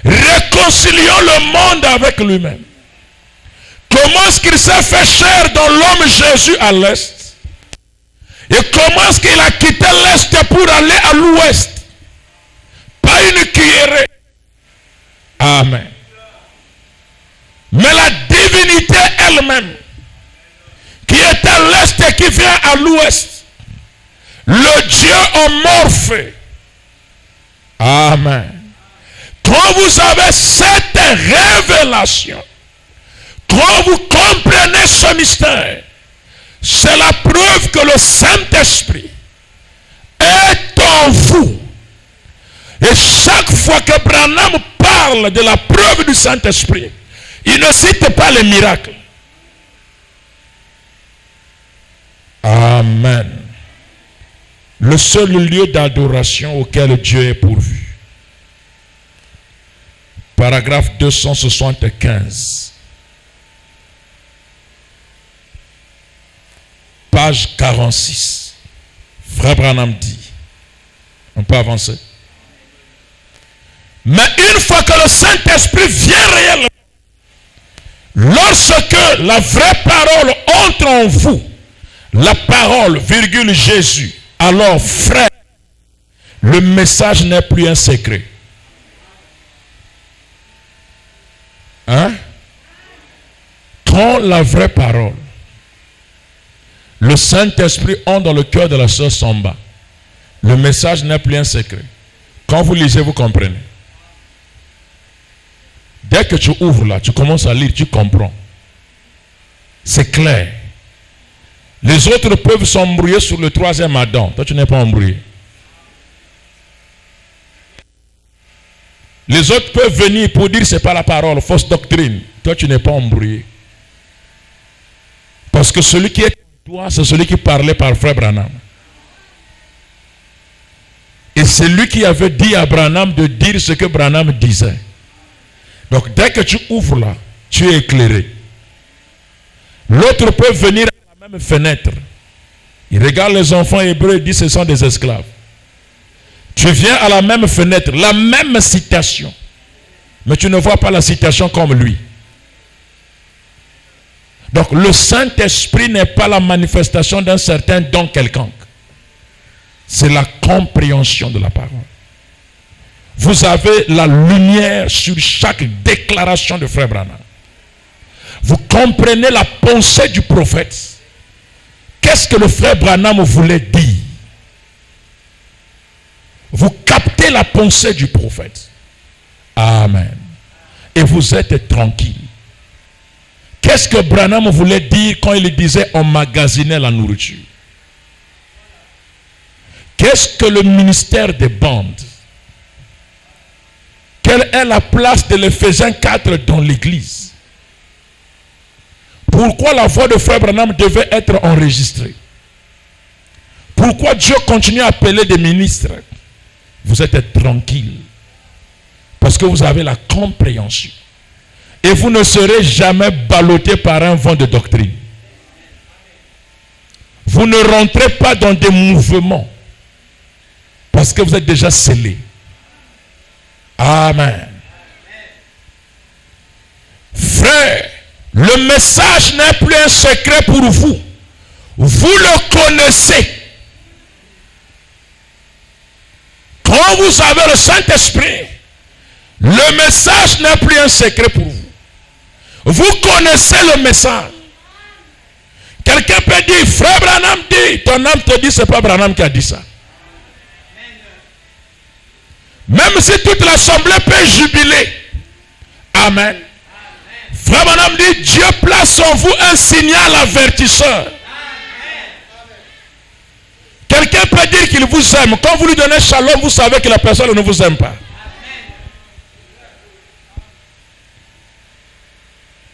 Réconciliant le monde avec lui-même. Comment est-ce qu'il s'est fait chair dans l'homme Jésus à l'est? Et comment est-ce qu'il a quitté l'est pour aller à l'ouest? Pas une cuillerée. Amen. Mais la divinité elle-même, qui est à l'est et qui vient à l'ouest, le Dieu amorphé. Amen. Quand vous avez cette révélation, quand vous comprenez ce mystère, c'est la preuve que le Saint-Esprit est en vous. Et chaque fois que Branham parle de la preuve du Saint-Esprit, il ne cite pas les miracles. Amen. Le seul lieu d'adoration auquel Dieu est pourvu. Paragraphe 275. Page 46. Frère Branham dit. On peut avancer. Mais une fois que le Saint-Esprit vient réellement, lorsque la vraie parole entre en vous, la parole, virgule Jésus, alors frère, le message n'est plus un secret. Hein? Quand la vraie parole, le Saint-Esprit entre dans le cœur de la sœur Samba, le message n'est plus un secret. Quand vous lisez, vous comprenez. Dès que tu ouvres là, tu commences à lire, tu comprends. C'est clair. Les autres peuvent s'embrouiller sur le troisième Adam. Toi, tu n'es pas embrouillé. Les autres peuvent venir pour dire c'est pas la parole, fausse doctrine. Toi, tu n'es pas embrouillé. Parce que celui qui est en toi, c'est celui qui parlait par frère Branham. Et c'est lui qui avait dit à Branham de dire ce que Branham disait. Donc dès que tu ouvres là, tu es éclairé. L'autre peut venir à la même fenêtre. Il regarde les enfants hébreux et dit ce sont des esclaves. Tu viens à la même fenêtre, la même citation. Mais tu ne vois pas la citation comme lui. Donc le Saint-Esprit n'est pas la manifestation d'un certain don quelconque. C'est la compréhension de la parole. Vous avez la lumière sur chaque déclaration de frère Branham. Vous comprenez la pensée du prophète. Qu'est-ce que le frère Branham voulait dire? Vous captez la pensée du prophète. Amen. Et vous êtes tranquille. Qu'est-ce que Branham voulait dire quand il disait emmagasiner la nourriture? Qu'est-ce que le ministère des bandes? Quelle est la place de l'Éphésiens 4 dans l'église? Pourquoi la voix de frère Branham devait être enregistrée? Pourquoi Dieu continue à appeler des ministres? Vous êtes tranquille. Parce que vous avez la compréhension. Et vous ne serez jamais ballotté par un vent de doctrine. Vous ne rentrez pas dans des mouvements. Parce que vous êtes déjà scellé. Amen. Frère, le message n'est plus un secret pour vous. Vous le connaissez. Quand vous avez le Saint-Esprit, le message n'est plus un secret pour vous. Vous connaissez le message. Quelqu'un peut dire, frère Branham dit, ton âme te dit, c'est pas Branham qui a dit ça. Même si toute l'assemblée peut jubiler. Amen. Frère Branham dit, Dieu place en vous un signal avertisseur. Quelqu'un peut dire qu'il vous aime. Quand vous lui donnez shalom, vous savez que la personne ne vous aime pas.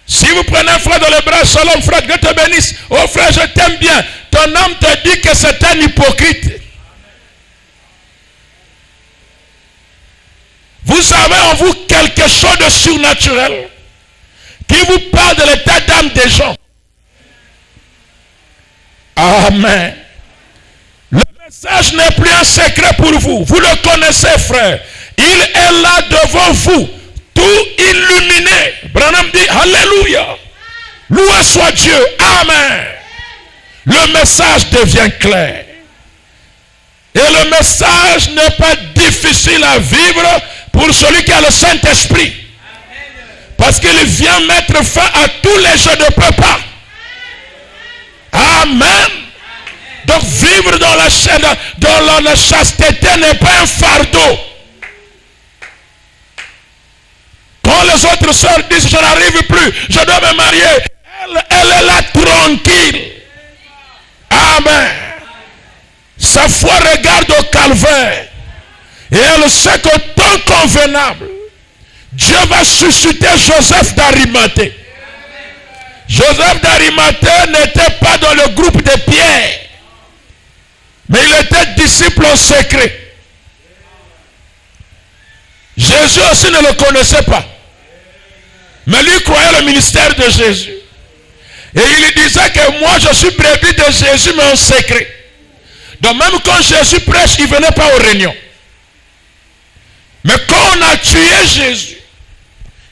Si vous prenez un frère dans les bras, shalom frère, Dieu te bénisse. Oh frère, je t'aime bien. Ton âme te dit que c'est un hypocrite. Vous avez en vous quelque chose de surnaturel qui vous parle de l'état d'âme des gens. Amen. Le message n'est plus un secret pour vous. Vous le connaissez, frère. Il est là devant vous, tout illuminé. Branham dit, Alléluia. Loué soit Dieu. Amen. Le message devient clair. Et le message n'est pas difficile à vivre pour celui qui a le Saint-Esprit. Parce qu'il vient mettre fin à tous les jeux de papa. Amen. Donc vivre dans la chasteté n'est pas un fardeau. Quand les autres sœurs disent je n'arrive plus, je dois me marier, elle est là tranquille. Amen. Sa foi regarde au calvaire. Et elle sait qu'au temps convenable, Dieu va susciter Joseph d'Arimathée. Joseph d'Arimathée n'était pas dans le groupe de Pierre. Mais il était disciple en secret. Jésus aussi ne le connaissait pas. Mais lui croyait le ministère de Jésus. Et il disait que moi je suis brebis de Jésus mais en secret. Donc même quand Jésus prêche, il ne venait pas aux réunions. Mais quand on a tué Jésus,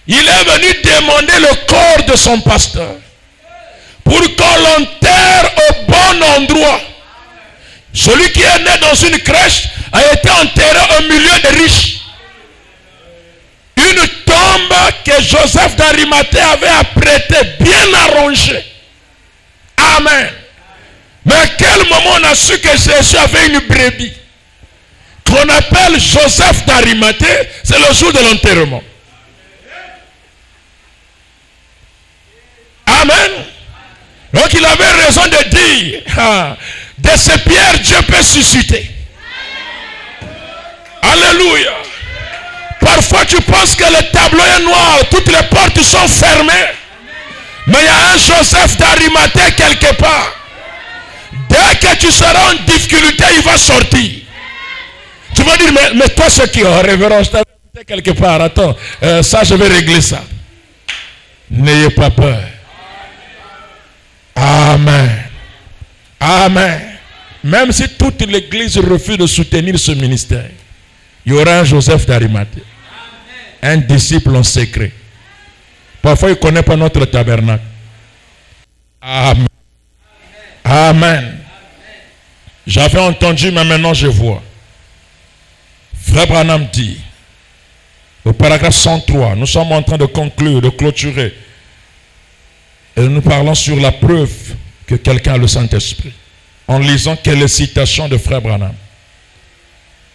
il est venu demander le corps de son pasteur pour qu'on l'enterre au bon endroit. Celui qui est né dans une crèche a été enterré au milieu des riches. Une tombe que Joseph d'Arimathée avait apprêtée, bien arrangée. Amen. Mais à quel moment on a su que Jésus avait une brebis qu'on appelle Joseph d'Arimathée? C'est le jour de l'enterrement. Amen. Donc il avait raison de dire, de ces pierres, Dieu peut susciter. Alléluia. Parfois tu penses que le tableau est noir, toutes les portes sont fermées. Mais il y a un Joseph d'Arimathée quelque part. Dès que tu seras en difficulté, il va sortir. Tu vas dire, mais toi ce qui est révérend, je t'ai quelque part. Attends, ça je vais régler ça. N'ayez pas peur. Amen. Amen. Même si toute l'église refuse de soutenir ce ministère, il y aura un Joseph d'Arimathée. Un disciple en secret. Parfois, il ne connaît pas notre tabernacle. Amen. Amen. J'avais entendu, mais maintenant je vois. Frère Branham dit, au paragraphe 103, nous sommes en train de conclure, de clôturer. Et nous parlons sur la preuve que quelqu'un a le Saint-Esprit. En lisant quelques citations de Frère Branham.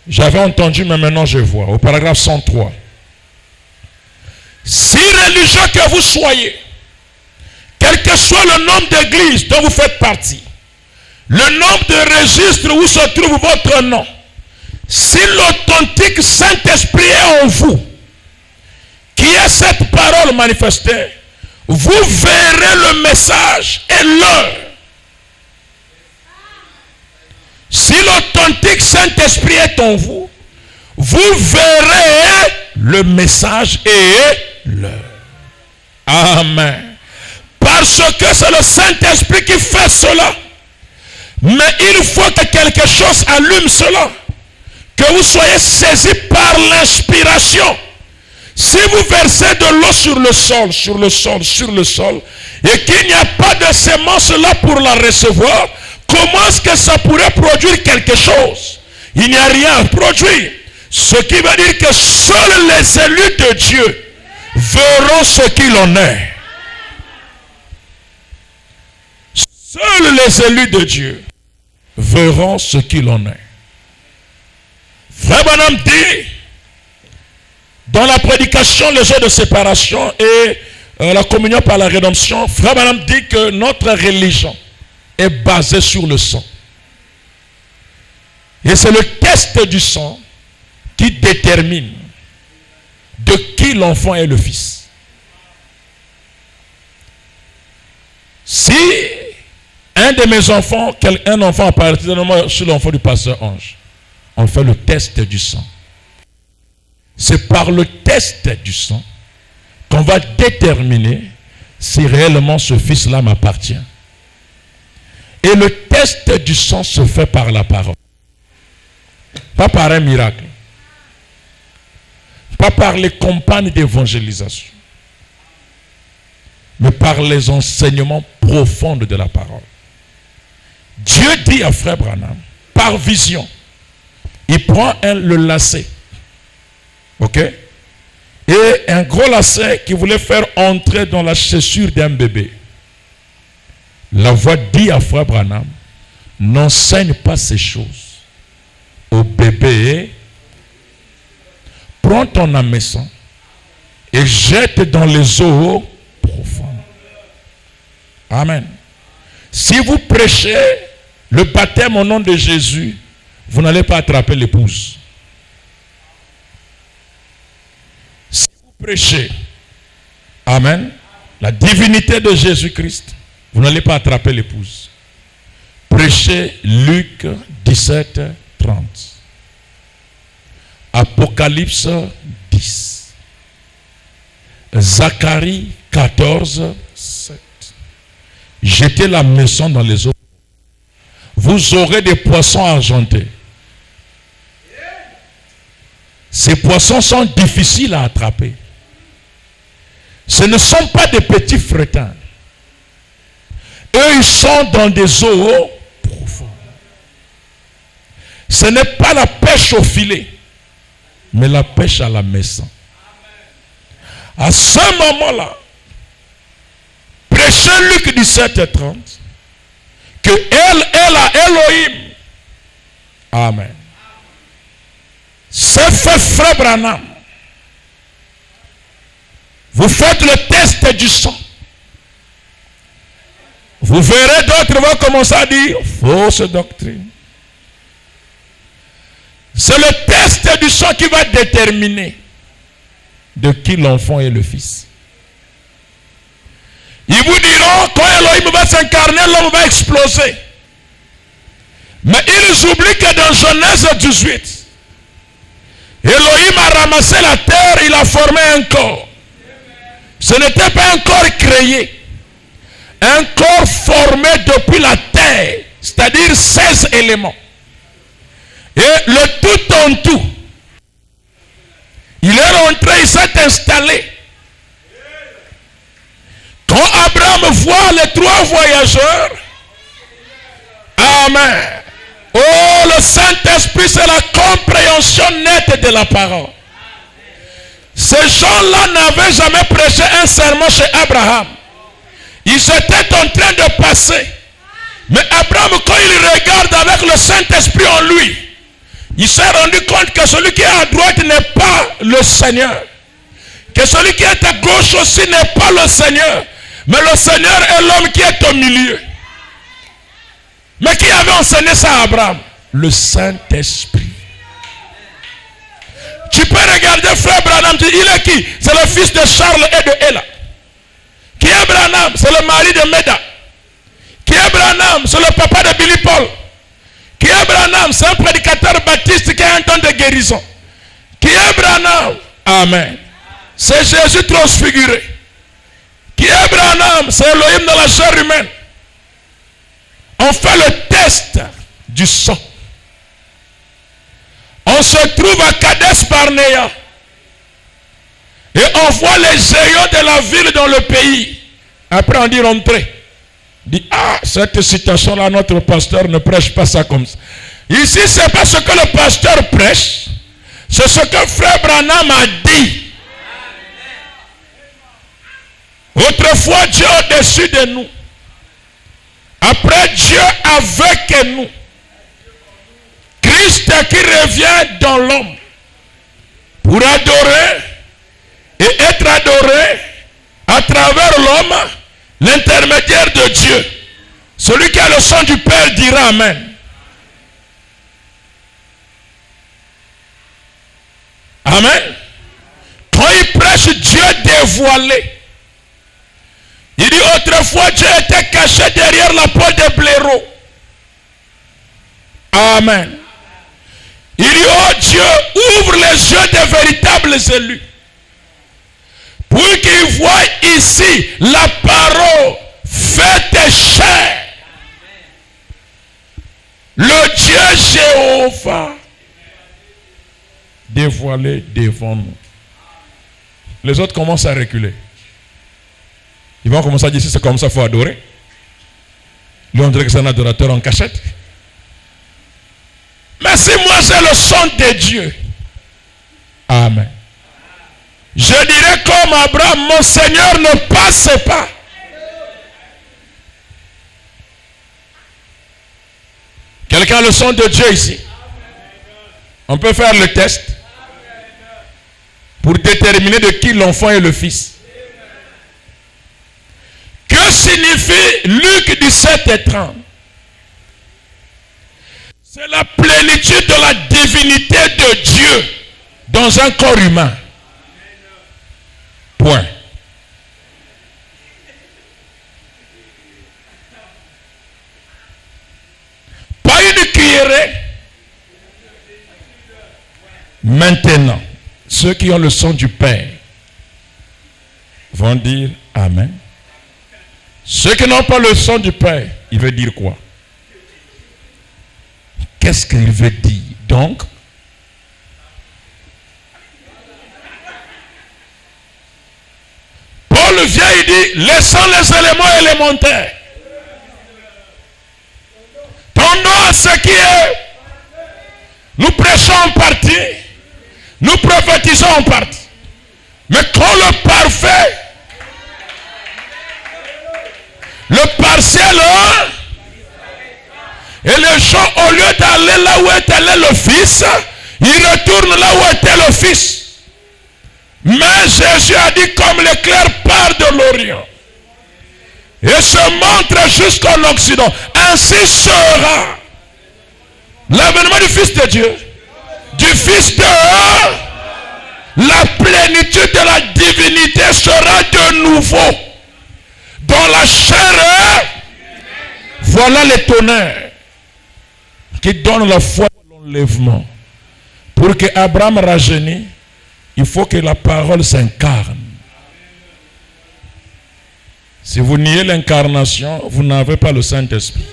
J'avais entendu, mais maintenant je vois. Au paragraphe 103. Si religieux que vous soyez, quel que soit le nombre d'églises dont vous faites partie, le nombre de registres où se trouve votre nom, si l'authentique Saint-Esprit est en vous, qui est cette parole manifestée, vous verrez le message et l'heure. Si l'authentique Saint-Esprit est en vous, vous verrez le message et l'heure. Amen. Parce que c'est le Saint-Esprit qui fait cela. Mais il faut que quelque chose allume cela. Que vous soyez saisis par l'inspiration. Si vous versez de l'eau sur le sol, sur le sol, sur le sol, et qu'il n'y a pas de semence là pour la recevoir, comment est-ce que ça pourrait produire quelque chose? Il n'y a rien à produire. Ce qui veut dire que seuls les élus de Dieu verront ce qu'il en est. Seuls les élus de Dieu verront ce qu'il en est. Frère Branham dit, dans la prédication, les jours de séparation et la communion par la rédemption, Frère Branham dit que notre religion est basée sur le sang. Et c'est le test du sang qui détermine de qui l'enfant est le fils. Si un de mes enfants, un enfant appartient de moi, je suis l'enfant du pasteur Ange, on fait le test du sang. C'est par le test du sang qu'on va déterminer si réellement ce fils-là m'appartient. Et le test du sang se fait par la parole. Pas par un miracle. Pas par les campagnes d'évangélisation. Mais par les enseignements profonds de la parole. Dieu dit à Frère Branham, par vision, il prend le lacet. Ok? Et un gros lacet qui voulait faire entrer dans la chaussure d'un bébé. La voix dit à Frère Branham, n'enseigne pas ces choses au bébé. Prends ton hameçon et jette dans les eaux profondes. Amen. Si vous prêchez le baptême au nom de Jésus, vous n'allez pas attraper l'épouse. Si vous prêchez, amen, la divinité de Jésus-Christ, vous n'allez pas attraper l'épouse. Prêchez Luc 17, 30. Apocalypse 10. Zacharie 14, 7. Jetez la maison dans les eaux. Vous aurez des poissons argentés. Ces poissons sont difficiles à attraper. Ce ne sont pas des petits frétins. Eux, ils sont dans des eaux profondes. Ce n'est pas la pêche au filet, mais la pêche à la maison. À ce moment-là, prêchez Luc 17, 30, que elle est la Elohim. Amen. C'est fait Frère Branham. Vous faites le test du sang. Vous verrez d'autres vont commencer à dire fausse doctrine. C'est le test du sang qui va déterminer de qui l'enfant est le fils. Ils vous diront, quand Elohim va s'incarner, l'homme va exploser. Mais ils oublient que dans Genèse 18, Elohim a ramassé la terre, il a formé un corps. Ce n'était pas un corps créé. Un corps formé depuis la terre, c'est-à-dire 16 éléments. Et le tout en tout, il est rentré, il s'est installé. Quand Abraham voit les 3 voyageurs, amen. Oh, le Saint-Esprit, c'est la compréhension nette de la parole. Ces gens-là n'avaient jamais prêché un serment chez Abraham. Ils étaient en train de passer. Mais Abraham, quand il regarde avec le Saint-Esprit en lui, il s'est rendu compte que celui qui est à droite n'est pas le Seigneur. Que celui qui est à gauche aussi n'est pas le Seigneur. Mais le Seigneur est l'homme qui est au milieu. Mais qui avait enseigné ça à Abraham? Le Saint-Esprit. Tu peux regarder frère Branham, il est qui? C'est le fils de Charles et de Ella. Qui est Branham? C'est le mari de Meda. Qui est Branham? C'est le papa de Billy Paul. Qui est Branham? C'est un prédicateur baptiste qui a un don de guérison. Qui est Branham? Amen. C'est Jésus transfiguré. Qui est Branham? C'est Elohim dans la chair humaine. On fait le test du sang. On se trouve à Kadesh Barnea. Et on voit les géants de la ville dans le pays. Après on dit rentrer. On dit, ah, cette citation-là, notre pasteur ne prêche pas ça comme ça. Ici, ce n'est pas ce que le pasteur prêche. C'est ce que frère Branham a dit. Autrefois, Dieu au-dessus de nous. Après, Dieu avec nous. Christ qui revient dans l'homme pour adorer et être adoré à travers l'homme, l'intermédiaire de Dieu. Celui qui a le sang du Père dira Amen. Amen. Quand il prêche Dieu dévoilé, il dit autrefois Dieu était caché derrière la peau des blaireaux. Amen. Il dit oh Dieu, ouvre les yeux des véritables élus. Pour qu'ils voient ici la parole faite chair. Le Dieu Jéhovah dévoilé devant nous. Les autres commencent à reculer. Ils vont commencer à dire si c'est comme ça, il faut adorer. Lui, on dirait que c'est un adorateur en cachette. Mais si moi j'ai le sang de Dieu, amen. Je dirais comme Abraham, mon Seigneur ne passe pas. Quelqu'un a le sang de Dieu ici? On peut faire le test pour déterminer de qui l'enfant est le fils. Que signifie Luc 17:30? C'est la plénitude de la divinité de Dieu dans un corps humain. Point. Pas une cuillerée. Maintenant, ceux qui ont le sang du Père vont dire Amen. Ceux qui n'ont pas le sang du Père, il veut dire quoi? Qu'est-ce qu'il veut dire? Donc, Paul vient, il dit, laissons les éléments élémentaires. Tendons à ce qui est. Nous prêchons en partie, nous prophétisons en partie. Mais quand le parfait, le partiel, et les gens, au lieu d'aller là où était allé le Fils, ils retournent là où était le Fils. Mais Jésus a dit comme l'éclair part de l'Orient et se montre montre jusqu'en Occident. Ainsi sera l'avènement du Fils de Dieu, du Fils de la plénitude de la divinité sera de nouveau dans la chair. Voilà les tonnerres qui donnent la foi à l'enlèvement. Pour que Abraham rajeunisse, il faut que la parole s'incarne. Si vous niez l'incarnation, vous n'avez pas le Saint-Esprit.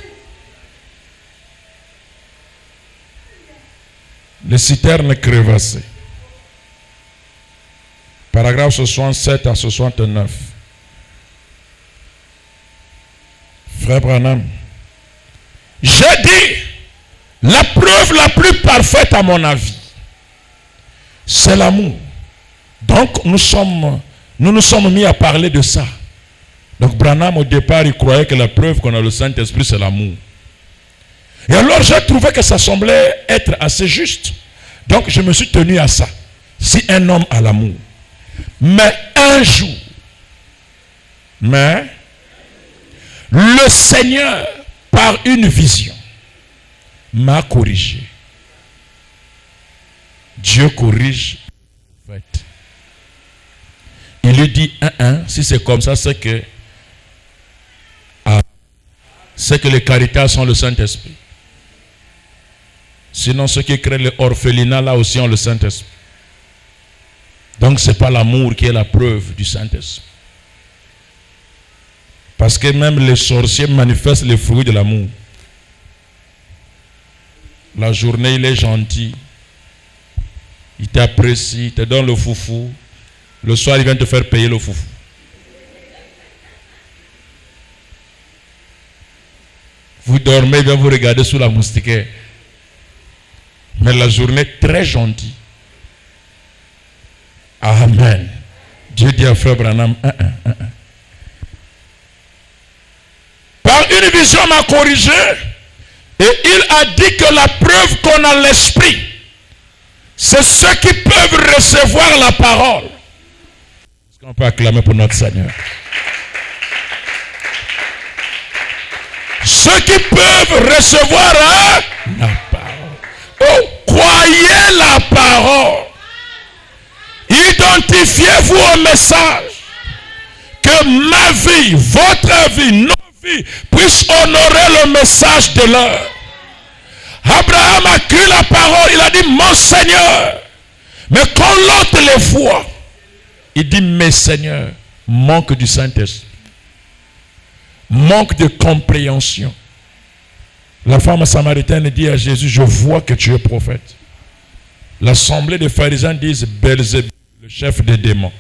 Les citernes crevassées. Paragraphe 67 à 69. Frère Branham, j'ai dit, la preuve la plus parfaite à mon avis, c'est l'amour. Donc nous nous sommes mis à parler de ça. Donc Branham au départ il croyait que la preuve qu'on a le Saint-Esprit c'est l'amour. Et alors j'ai trouvé que ça semblait être assez juste. Donc je me suis tenu à ça. Si un homme a l'amour, mais un jour, le Seigneur par une vision m'a corrigé. Dieu corrige le prophète. Il lui dit, si c'est comme ça, c'est que les caritas sont le Saint-Esprit. Sinon, ceux qui créent les orphelinats, là aussi ont le Saint-Esprit. Donc, ce n'est pas l'amour qui est la preuve du Saint-Esprit. Parce que même les sorciers manifestent les fruits de l'amour. La journée, il est gentil. Il t'apprécie, il te donne le foufou. Le soir, il vient te faire payer le foufou. Vous dormez, il vient vous regarder sous la moustiquaire. Mais la journée, très gentille. Amen. Dieu dit à Frère Branham, Par une vision m'a corrigé. Et il a dit que la preuve qu'on a l'esprit, c'est ceux qui peuvent recevoir la parole. Est-ce qu'on peut acclamer pour notre Seigneur? Ceux qui peuvent recevoir la parole. Oh, croyez la parole. Identifiez-vous au message. Que ma vie, votre vie, nos vies puissent honorer le message de l'heure. Abraham a cru la parole. Il a dit, mon Seigneur. Mais quand l'autre les voit, il dit, mes Seigneurs, manque du Saint-Esprit. Manque de compréhension. La femme samaritaine dit à Jésus, je vois que tu es prophète. L'assemblée des pharisiens disent, Belzébul, le chef des démons.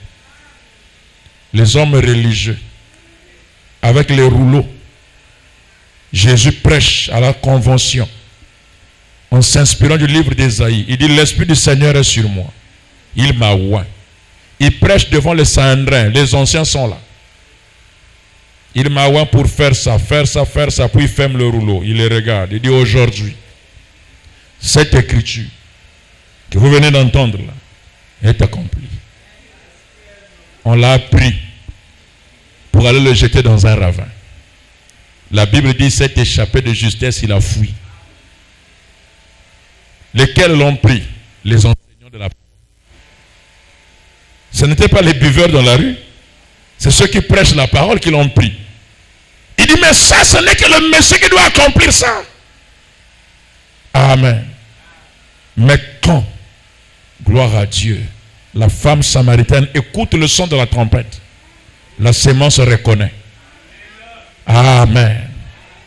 Les hommes religieux, avec les rouleaux. Jésus prêche à la convention, en s'inspirant du livre d'Ésaïe. Il dit, l'Esprit du Seigneur est sur moi. Il m'a oint. Il prêche devant les Sanhédrins. Les anciens sont là. Il m'a oint pour faire ça, puis il ferme le rouleau. Il les regarde. Il dit, aujourd'hui, cette écriture que vous venez d'entendre là, est accomplie. On l'a pris pour aller le jeter dans un ravin. La Bible dit, s'est échappé de justesse, il a fui. Lesquels l'ont pris? Les enseignants de la parole. Ce n'étaient pas les buveurs dans la rue. C'est ceux qui prêchent la parole qui l'ont pris. Il dit, mais ça, ce n'est que le Messie qui doit accomplir ça. Amen. Mais quand, gloire à Dieu, la femme samaritaine écoute le son de la trompette, la sémence se reconnaît. Amen.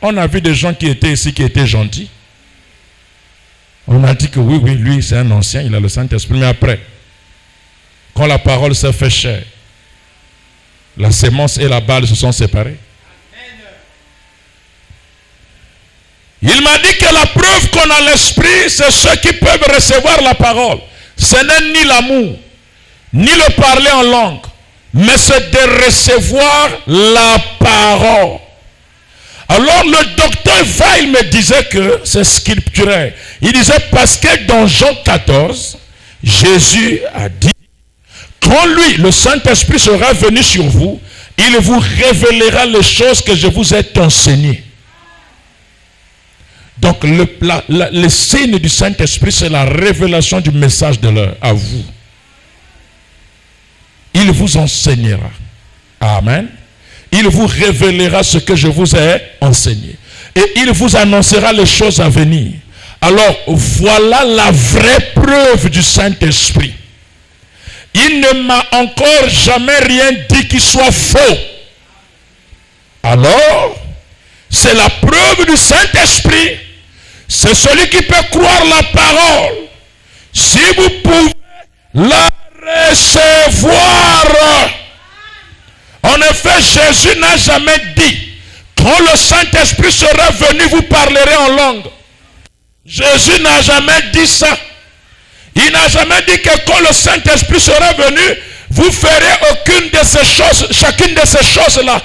On a vu des gens qui étaient ici, qui étaient gentils. On a dit que oui, lui c'est un ancien, il a le Saint-Esprit. Mais après, quand la parole s'est fait chair, la sémence et la balle se sont séparées. Il m'a dit que la preuve qu'on a l'esprit, c'est ceux qui peuvent recevoir la parole. Ce n'est ni l'amour, ni le parler en langue, mais c'est de recevoir la parole. Alors le docteur Weil me disait que c'est scripturaire. Il disait parce que dans Jean 14, Jésus a dit Quand lui, le Saint-Esprit sera venu sur vous, il vous révélera les choses que je vous ai enseignées. Donc le signe du Saint-Esprit, c'est la révélation du message de l'heure à vous. Il vous enseignera. Amen. Il vous révélera ce que je vous ai enseigné. Et il vous annoncera les choses à venir. Alors, voilà la vraie preuve du Saint-Esprit. Il ne m'a encore jamais rien dit qui soit faux. Alors, c'est la preuve du Saint-Esprit. C'est celui qui peut croire la parole. Si vous pouvez la recevoir. En effet, Jésus n'a jamais dit, quand le Saint-Esprit sera venu, vous parlerez en langue. Jésus n'a jamais dit ça. Il n'a jamais dit que quand le Saint-Esprit sera venu, vous ferez aucune de ces choses, chacune de ces choses-là.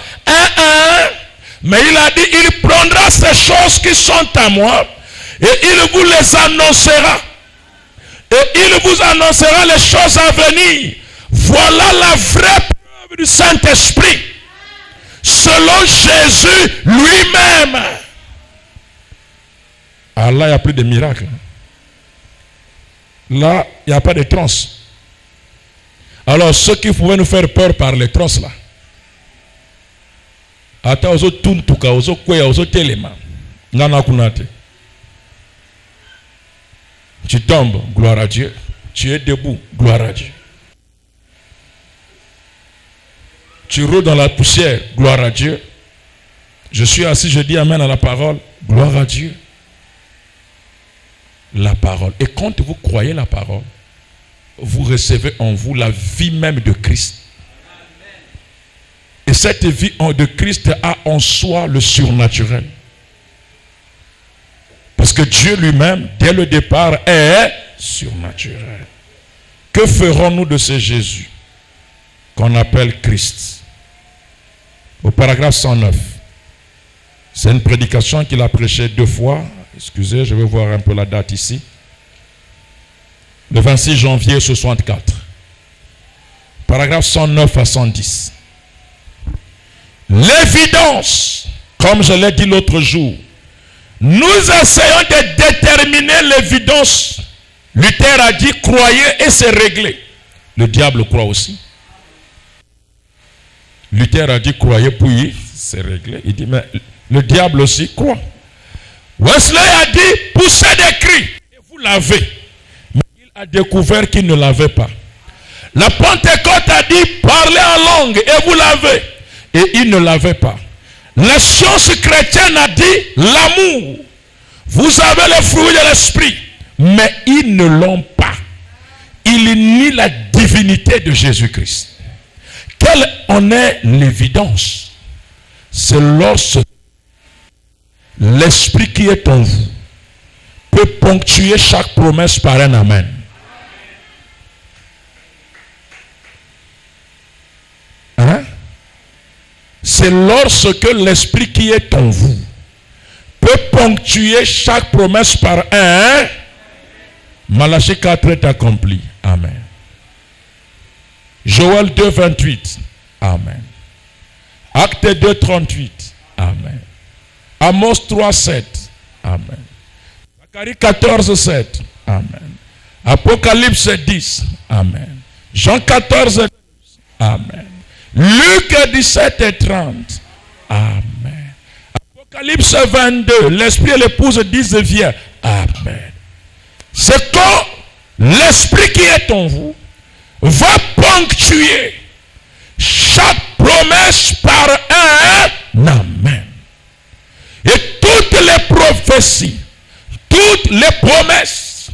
Mais il a dit, il prendra ces choses qui sont à moi et il vous les annoncera. Et il vous annoncera les choses à venir. Voilà la vraie preuve du Saint-Esprit. Selon Jésus lui-même. Ah là, il n'y a plus de miracles. Là, il n'y a pas de transe. Alors, ceux qui pouvaient nous faire peur par les transes là. Attends, ozo tuntuka, ozo kweya, ozo telema. Nana kunate. Tu tombes, gloire à Dieu. Tu es debout, gloire à Dieu. Tu roules dans la poussière, gloire à Dieu. Je suis assis, je dis amen à la parole, gloire à Dieu. La parole. Et quand vous croyez la parole, vous recevez en vous la vie même de Christ. Et cette vie de Christ a en soi le surnaturel. Parce que Dieu lui-même, dès le départ, est surnaturel. Que ferons-nous de ce Jésus qu'on appelle Christ? Au paragraphe 109. C'est une prédication qu'il a prêchée 2 fois. Excusez, je vais voir un peu la date ici. Le 26 janvier 64. Paragraphe 109 à 110. L'évidence, comme je l'ai dit l'autre jour, nous essayons de déterminer l'évidence. Luther a dit croyez et c'est réglé. Le diable croit aussi. Luther a dit croyez puis c'est réglé. Il dit mais le diable aussi croit. Wesley a dit poussez des cris et vous l'avez. Mais il a découvert qu'il ne l'avait pas. La Pentecôte a dit parlez en langue et vous l'avez. Et il ne l'avait pas. La science chrétienne a dit l'amour. Vous avez le fruit de l'esprit. Mais ils ne l'ont pas. Ils nient la divinité de Jésus-Christ. Quelle en est l'évidence? C'est lorsque l'esprit qui est en vous peut ponctuer chaque promesse par un amen. Hein? C'est lorsque l'esprit qui est en vous peut ponctuer chaque promesse par un. Malachie 4 est accompli. Amen. Joël 2, 28. Amen. Acte 2, 38. Amen. Amos 3, 7. Amen. Zacharie 14, 7. Amen. Apocalypse 10. Amen. Jean 14, 12. Amen. Luc 17 et 30. Amen. Apocalypse 22. L'esprit et l'épouse disent viens. Amen. C'est quand l'esprit qui est en vous va ponctuer chaque promesse par un amen. Et toutes les prophéties, toutes les promesses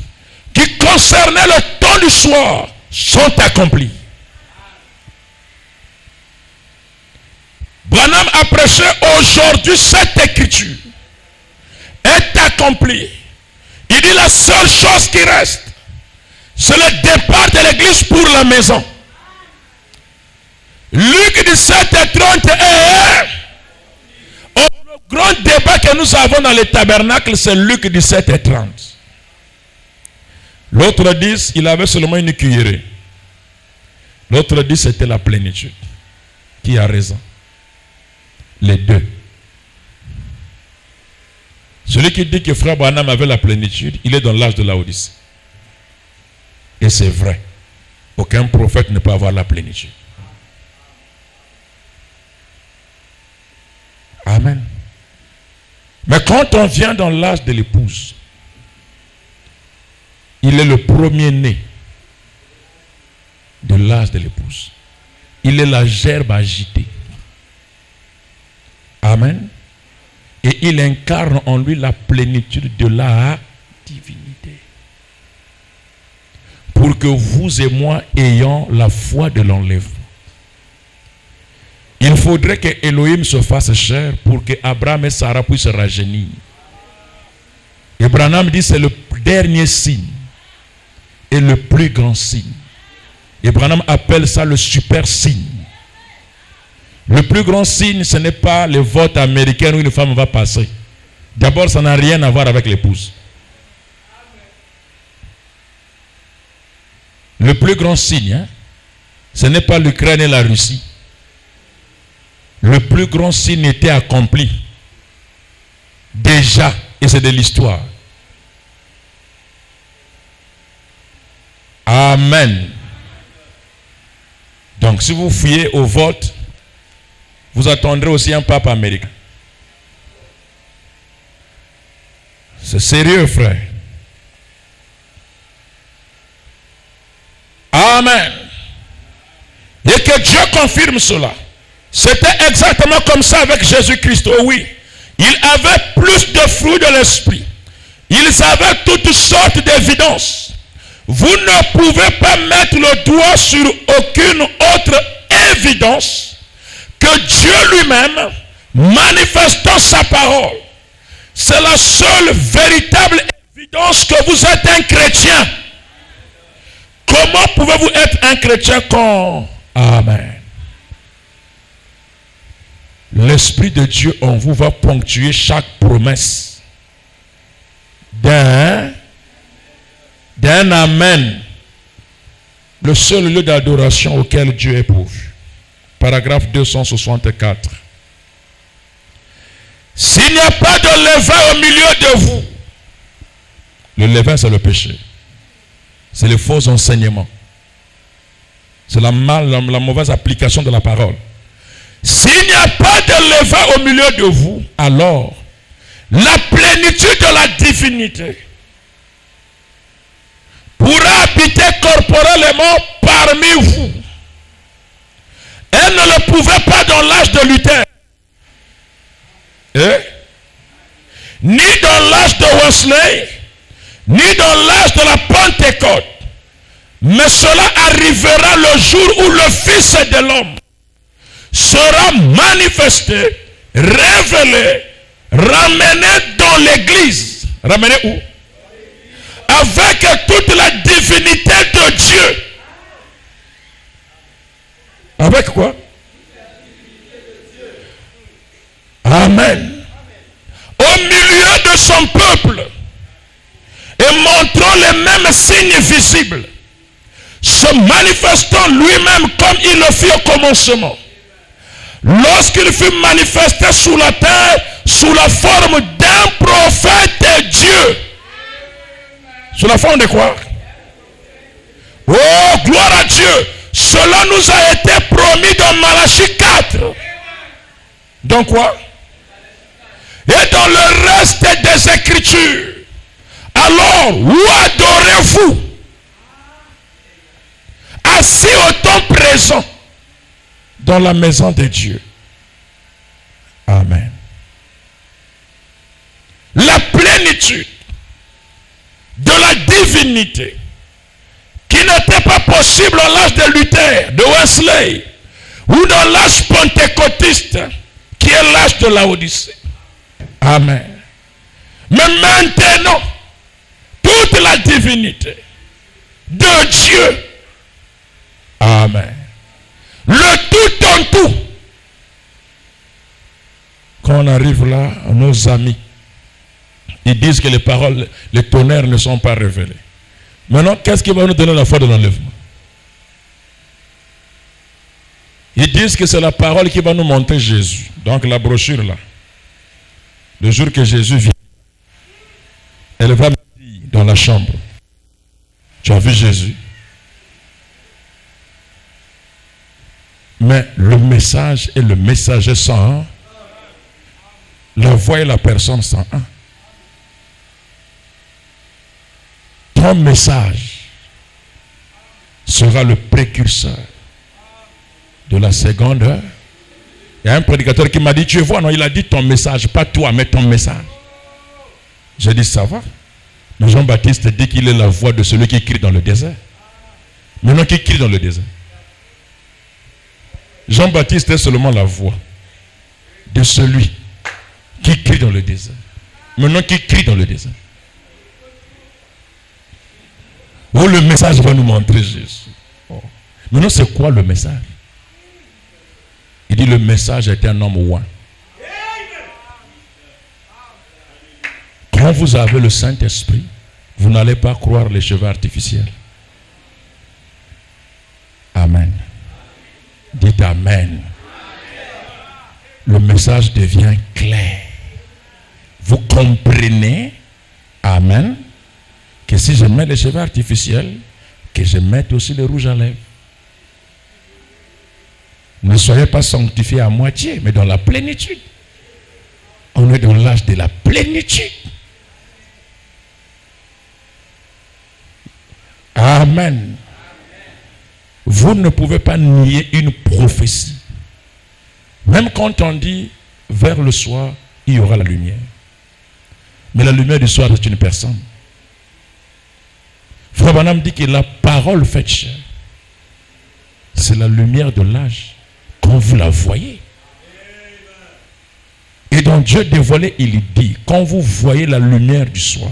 qui concernaient le temps du soir sont accomplies. Branham a prêché aujourd'hui cette écriture est accomplie. Il dit la seule chose qui reste, c'est le départ de l'église pour la maison. Luc 17 et 30 le grand débat que nous avons dans le tabernacle, c'est Luc 17 et 30. L'autre dit, il avait seulement une cuillerée. L'autre dit c'était la plénitude. Qui a raison? Les deux. Celui qui dit que frère Branham avait la plénitude, il est dans l'âge de l'Odyssée. Et c'est vrai. Aucun prophète ne peut avoir la plénitude. Amen. Mais quand on vient dans l'âge de l'épouse, il est le premier-né de l'âge de l'épouse. Il est la gerbe agitée. Amen. Et il incarne en lui la plénitude de la divinité. Pour que vous et moi ayons la foi de l'enlèvement. Il faudrait que Elohim se fasse chair pour que Abraham et Sarah puissent se rajeunir. Et Branham dit c'est le dernier signe et le plus grand signe. Et Branham appelle ça le super signe. Le plus grand signe, ce n'est pas le vote américain où une femme va passer. D'abord, ça n'a rien à voir avec l'épouse. Le plus grand signe, ce n'est pas l'Ukraine et la Russie. Le plus grand signe était accompli. Déjà, et c'est de l'histoire. Amen. Donc, si vous fuyez au vote, vous attendrez aussi un pape américain. C'est sérieux, frère. Amen. Et que Dieu confirme cela. C'était exactement comme ça avec Jésus-Christ. Oh oui. Il avait plus de fruits de l'esprit. Ils avaient toutes sortes d'évidences. Vous ne pouvez pas mettre le doigt sur aucune autre évidence que Dieu lui-même, manifestant sa parole. C'est la seule véritable évidence que vous êtes un chrétien. Comment pouvez-vous être un chrétien quand... Amen. L'Esprit de Dieu en vous va ponctuer chaque promesse d'un Amen. Le seul lieu d'adoration auquel Dieu est pourvu. Paragraphe 264. S'il n'y a pas de levain au milieu de vous, le levain c'est le péché. C'est les faux enseignements. C'est la mauvaise application de la parole. S'il n'y a pas de levain au milieu de vous, alors la plénitude de la divinité pourra habiter corporellement parmi vous. Elle ne le pouvait pas dans l'âge de Luther. Ni dans l'âge de Wesley, ni dans l'âge de la Pentecôte. Mais cela arrivera le jour où le Fils de l'homme sera manifesté, révélé, ramené dans l'église. Ramené où? Avec toute la divinité de Dieu. Avec quoi? Amen. Au milieu de son peuple et montrant les mêmes signes visibles, se manifestant lui-même comme il le fit au commencement. Lorsqu'il fut manifesté sous la terre, sous la forme d'un prophète de Dieu. Sous la forme de quoi? Oh, gloire à Dieu. Cela nous a été promis dans Malachie 4. Donc quoi? Et dans le reste des Écritures. Alors, où adorez-vous? Assis au temps présent dans la maison de Dieu. Amen. La plénitude de la divinité qui n'était pas possible à l'âge de Luther, de Wesley ou dans l'âge pentecôtiste qui est l'âge de la Odyssée. Amen. Mais maintenant, toute la divinité de Dieu. Amen. Le tout en tout. Quand on arrive là, nos amis, ils disent que les paroles, les tonnerres ne sont pas révélés. Maintenant, qu'est-ce qui va nous donner la foi de l'enlèvement? Ils disent que c'est la parole qui va nous montrer Jésus. Donc la brochure là, le jour que Jésus vient, elle va me dire dans la chambre, tu as vu Jésus? Mais le message et le messager sont un. La voix et la personne sont un. Ton message sera le précurseur de la seconde heure. Il y a un prédicateur qui m'a dit, tu vois, non, il a dit ton message, pas toi, mais ton message. J'ai dit, ça va. Mais Jean-Baptiste dit qu'il est la voix de celui qui crie dans le désert. Maintenant, qui crie dans le désert? Jean-Baptiste est seulement la voix de celui qui crie dans le désert. Maintenant, qui crie dans le désert? Oh, le message va nous montrer Jésus. Oh. Maintenant, c'est quoi le message? Il dit, le message est un homme oint. Quand vous avez le Saint-Esprit, vous n'allez pas croire les cheveux artificiels. Amen. Dites Amen. Le message devient clair. Vous comprenez, Amen, que si je mets les cheveux artificiels, que je mette aussi le rouge à lèvres. Ne soyez pas sanctifiés à moitié, mais dans la plénitude. On est dans l'âge de la plénitude. Amen. Vous ne pouvez pas nier une prophétie. Même quand on dit vers le soir, il y aura la lumière. Mais la lumière du soir, c'est une personne. Frère Branham dit que la parole faite chair, c'est la lumière de l'âge. Quand vous la voyez. Et dans Dieu dévoilé, il dit, quand vous voyez la lumière du soir,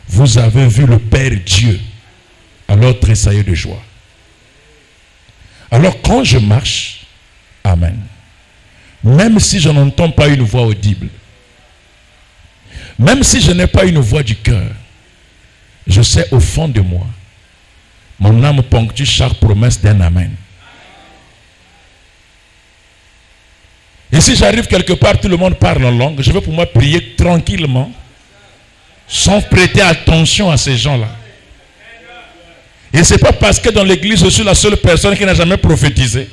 vous avez vu le Père Dieu. Alors tressaillez de joie. Alors quand je marche, Amen, même si je n'entends pas une voix audible, même si je n'ai pas une voix du cœur, je sais au fond de moi, mon âme ponctue chaque promesse d'un Amen. Et si j'arrive quelque part, tout le monde parle en langue, je vais pour moi prier tranquillement, sans prêter attention à ces gens-là. Et ce n'est pas parce que dans l'église je suis la seule personne qui n'a jamais prophétisé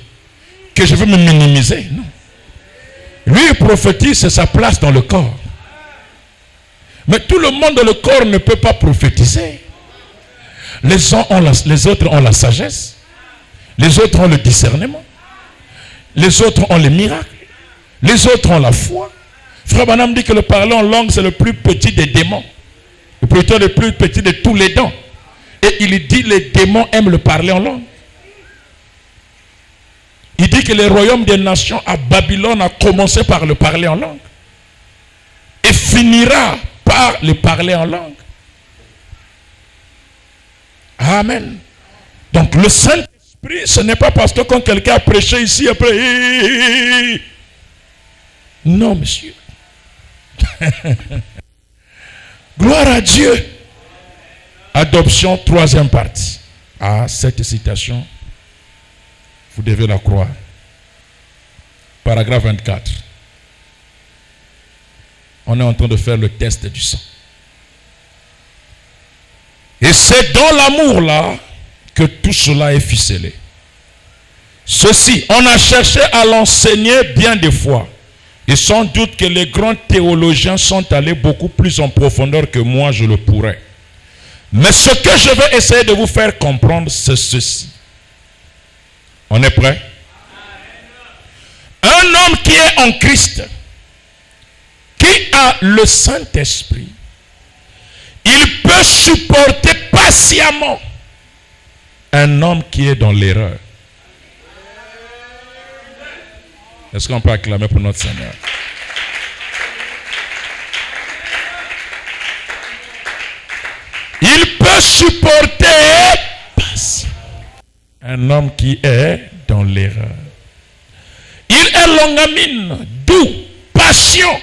que je veux me minimiser. Non. Lui, il prophétise, c'est sa place dans le corps. Mais tout le monde dans le corps ne peut pas prophétiser. Les autres ont la sagesse. Les autres ont le discernement. Les autres ont les miracles. Les autres ont la foi. Frère Branham dit que le parler en langue, c'est le plus petit des démons. Plutôt le plus petit de tous les dons. Et il dit les démons aiment le parler en langue. Il dit que le royaume des nations à Babylone a commencé par le parler en langue. Et finira par le parler en langue. Amen. Donc le Saint-Esprit, ce n'est pas parce que quand quelqu'un a prêché ici, après... Non, monsieur. Gloire à Dieu. Adoption, troisième partie. Ah, cette citation, vous devez la croire. Paragraphe 24. On est en train de faire le test du sang. Et c'est dans l'amour là que tout cela est ficelé. Ceci, on a cherché à l'enseigner bien des fois. Et sans doute que les grands théologiens sont allés beaucoup plus en profondeur que moi je le pourrais. Mais ce que je vais essayer de vous faire comprendre, c'est ceci. On est prêt? Un homme qui est en Christ, qui a le Saint-Esprit, il peut supporter patiemment un homme qui est dans l'erreur. Est-ce qu'on peut acclamer pour notre Seigneur? Il peut supporter un homme qui est dans l'erreur. Il est longanime, doux, patient.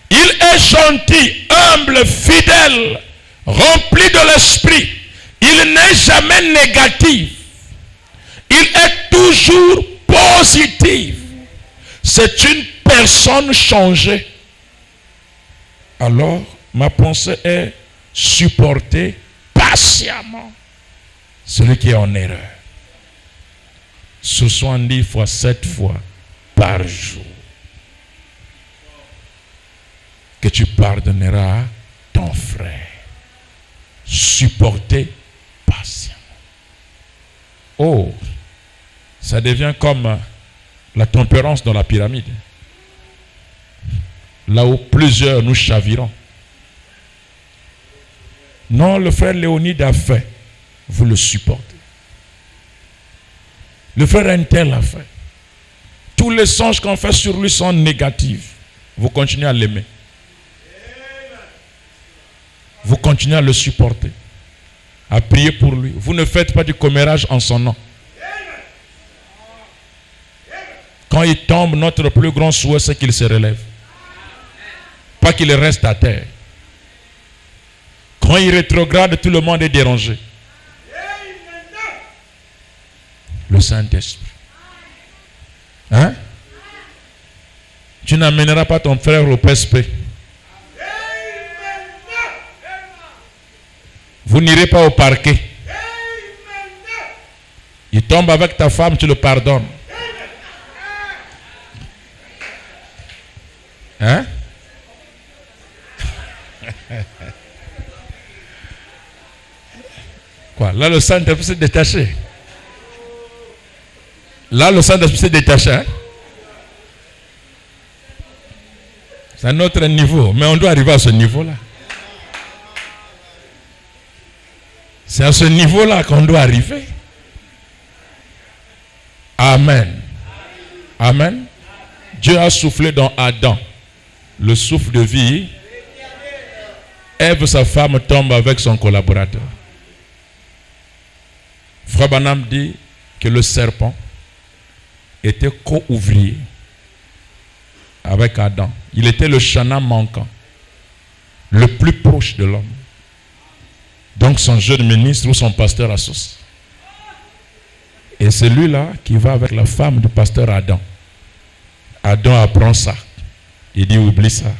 Il est gentil, humble, fidèle, rempli de l'esprit. Il n'est jamais négatif. Il est toujours positive. C'est une personne changée. Alors, ma pensée est supporter patiemment celui qui est en erreur. 70 fois 7 fois par jour. Que tu pardonneras à ton frère. Supporter patiemment. Oh, ça devient comme la tempérance dans la pyramide. Là où plusieurs nous chavirons. Non, le frère Léonide a fait. Vous le supportez. Le frère Intel a fait. Tous les songes qu'on fait sur lui sont négatifs. Vous continuez à l'aimer. Vous continuez à le supporter. À prier pour lui. Vous ne faites pas du commérage en son nom. Quand il tombe, notre plus grand souhait, c'est qu'il se relève. Pas qu'il reste à terre. Quand il rétrograde, tout le monde est dérangé. Le Saint-Esprit. Hein? Tu n'amèneras pas ton frère au PSP. Vous n'irez pas au parquet. Il tombe avec ta femme, tu le pardonnes. Hein? Quoi? Là, le Saint-Esprit s'est détaché. Là, le Saint-Esprit s'est détaché. Hein? C'est un autre niveau. Mais on doit arriver à ce niveau-là. C'est à ce niveau-là qu'on doit arriver. Amen. Amen. Dieu a soufflé dans Adam le souffle de vie. Ève, sa femme, tombe avec son collaborateur. Frère Branham dit que le serpent était co-ouvrier avec Adam. Il était le chanan manquant, le plus proche de l'homme. Donc son jeune ministre ou son pasteur associe. Et c'est lui-là qui va avec la femme du pasteur Adam. Adam apprend ça. Il dit oublie ça.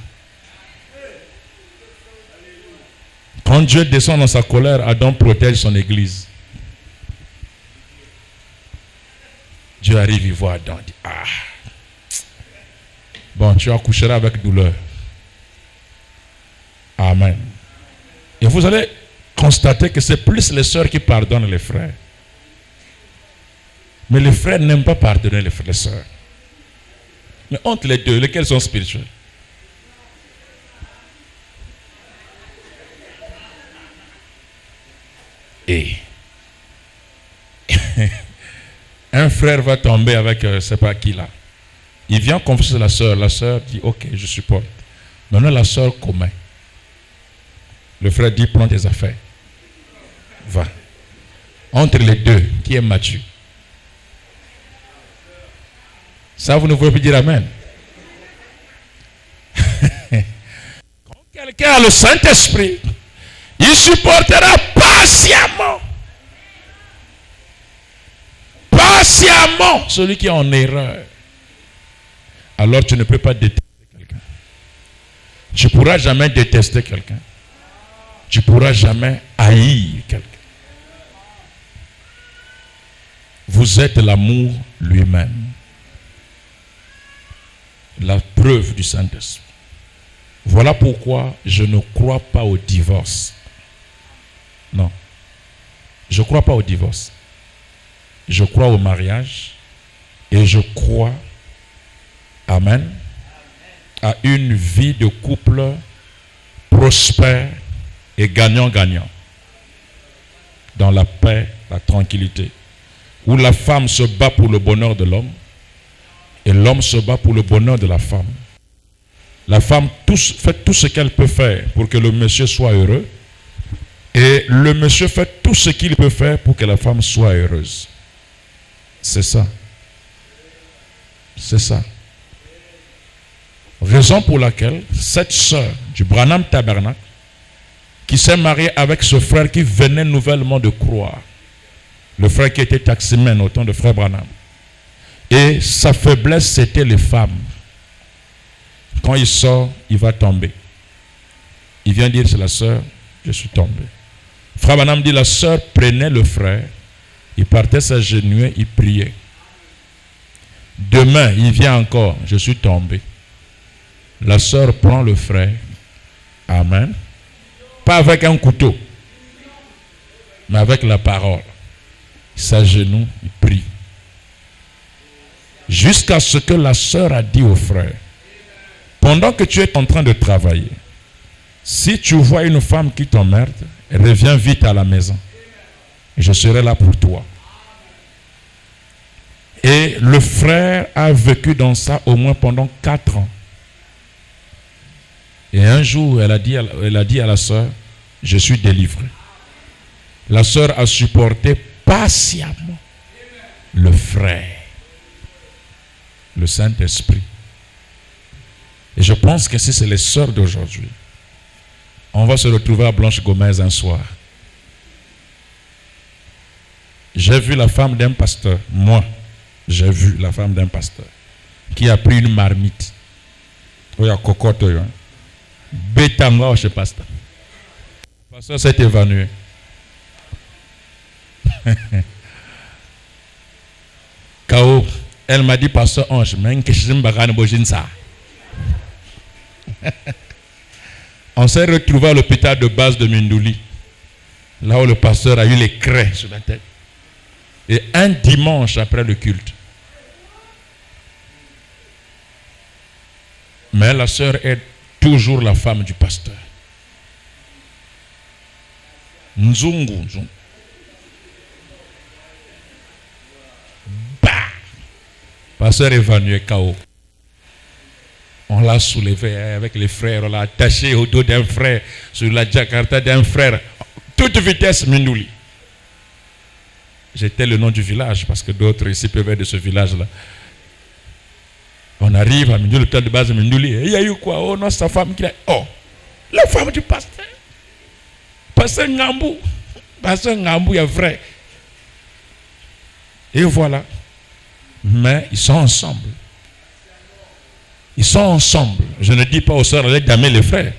Quand Dieu descend dans sa colère, Adam protège son église. Dieu arrive, il voit Adam, il dit ah, bon, tu accoucheras avec douleur. Amen. Et vous allez constater que c'est plus les sœurs qui pardonnent les frères. Mais les frères n'aiment pas pardonner les sœurs. Mais entre les deux, lesquels sont spirituels? Et un frère va tomber avec je ne sais pas qui là. Il vient confesser la sœur dit ok, je supporte. Maintenant la sœur commet. Le frère dit prends tes affaires. Va. Entre les deux, qui est Matthieu? Ça, vous ne pouvez plus dire amen. Quand quelqu'un a le Saint-Esprit, il supportera patiemment. Patiemment celui qui est en erreur. Alors tu ne peux pas détester quelqu'un. Tu ne pourras jamais détester quelqu'un. Tu ne pourras jamais haïr quelqu'un. Vous êtes l'amour lui-même. La preuve du Saint-Esprit. Voilà pourquoi je ne crois pas au divorce. Non. Je ne crois pas au divorce. Je crois au mariage. Et je crois, amen, à une vie de couple prospère et gagnant-gagnant. Dans la paix, la tranquillité. Où la femme se bat pour le bonheur de l'homme. Et l'homme se bat pour le bonheur de la femme. La femme fait tout ce qu'elle peut faire pour que le monsieur soit heureux. Et le monsieur fait tout ce qu'il peut faire pour que la femme soit heureuse. C'est ça. C'est ça. Raison pour laquelle cette sœur du Branham Tabernacle, qui s'est mariée avec ce frère qui venait nouvellement de croire, le frère qui était taximène au temps de frère Branham, Et sa faiblesse, c'était les femmes. Quand il sort, il va tomber. Il vient dire, c'est la sœur, je suis tombé. Frère Branham dit, la sœur prenait le frère, il partait s'agenouiller, il priait. Demain, il vient encore, je suis tombé. La sœur prend le frère. Amen. Pas avec un couteau, mais avec la parole. Il s'agenouille, il prie. Jusqu'à ce que la sœur a dit au frère, pendant que tu es en train de travailler, si tu vois une femme qui t'emmerde, reviens vite à la maison. Je serai là pour toi. Et le frère a vécu dans ça au moins pendant 4 ans. Et un jour, elle a dit à la sœur, je suis délivré. La sœur a supporté patiemment le frère, le Saint-Esprit. Et je pense que si c'est les sœurs d'aujourd'hui, on va se retrouver à Blanche Gomez un soir. J'ai vu la femme d'un pasteur, moi, j'ai vu la femme d'un pasteur qui a pris une marmite. Oui, à cocotte, bétanga chez pasteur. Le pasteur s'est évanoui. Kao, elle m'a dit, pasteur Ange, mais que je ne sais pas. On s'est retrouvé à l'hôpital de base de Mindouli, là où le pasteur a eu les craies sur la tête. Et un dimanche après le culte. Mais la sœur est toujours la femme du pasteur. Nzungu. Bah! Pasteur évanoui KO. On l'a soulevé avec les frères, on l'a attaché au dos d'un frère, sur la Jakarta d'un frère. Toute vitesse, Mindouli. J'étais le nom du village, parce que d'autres ici peuvent être de ce village-là. On arrive à Mindouli, l'hôpital de base de Mindouli. Il y a eu quoi? Oh non, sa femme qui a... Oh, la femme du pasteur. Pasteur Ngambou. Pasteur Ngambou est vrai. Et voilà. Mais ils sont ensemble. Ils sont ensemble. Je ne dis pas aux sœurs d'aimer les frères.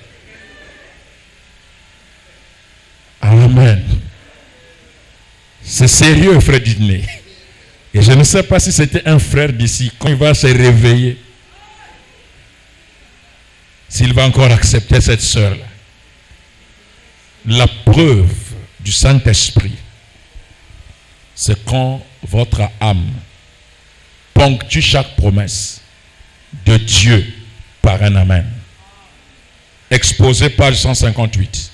Amen. C'est sérieux, frère Didney. Et je ne sais pas si c'était un frère d'ici, quand il va se réveiller, s'il va encore accepter cette sœur-là. La preuve du Saint-Esprit, c'est quand votre âme ponctue chaque promesse de Dieu par un amen. Exposé page 158.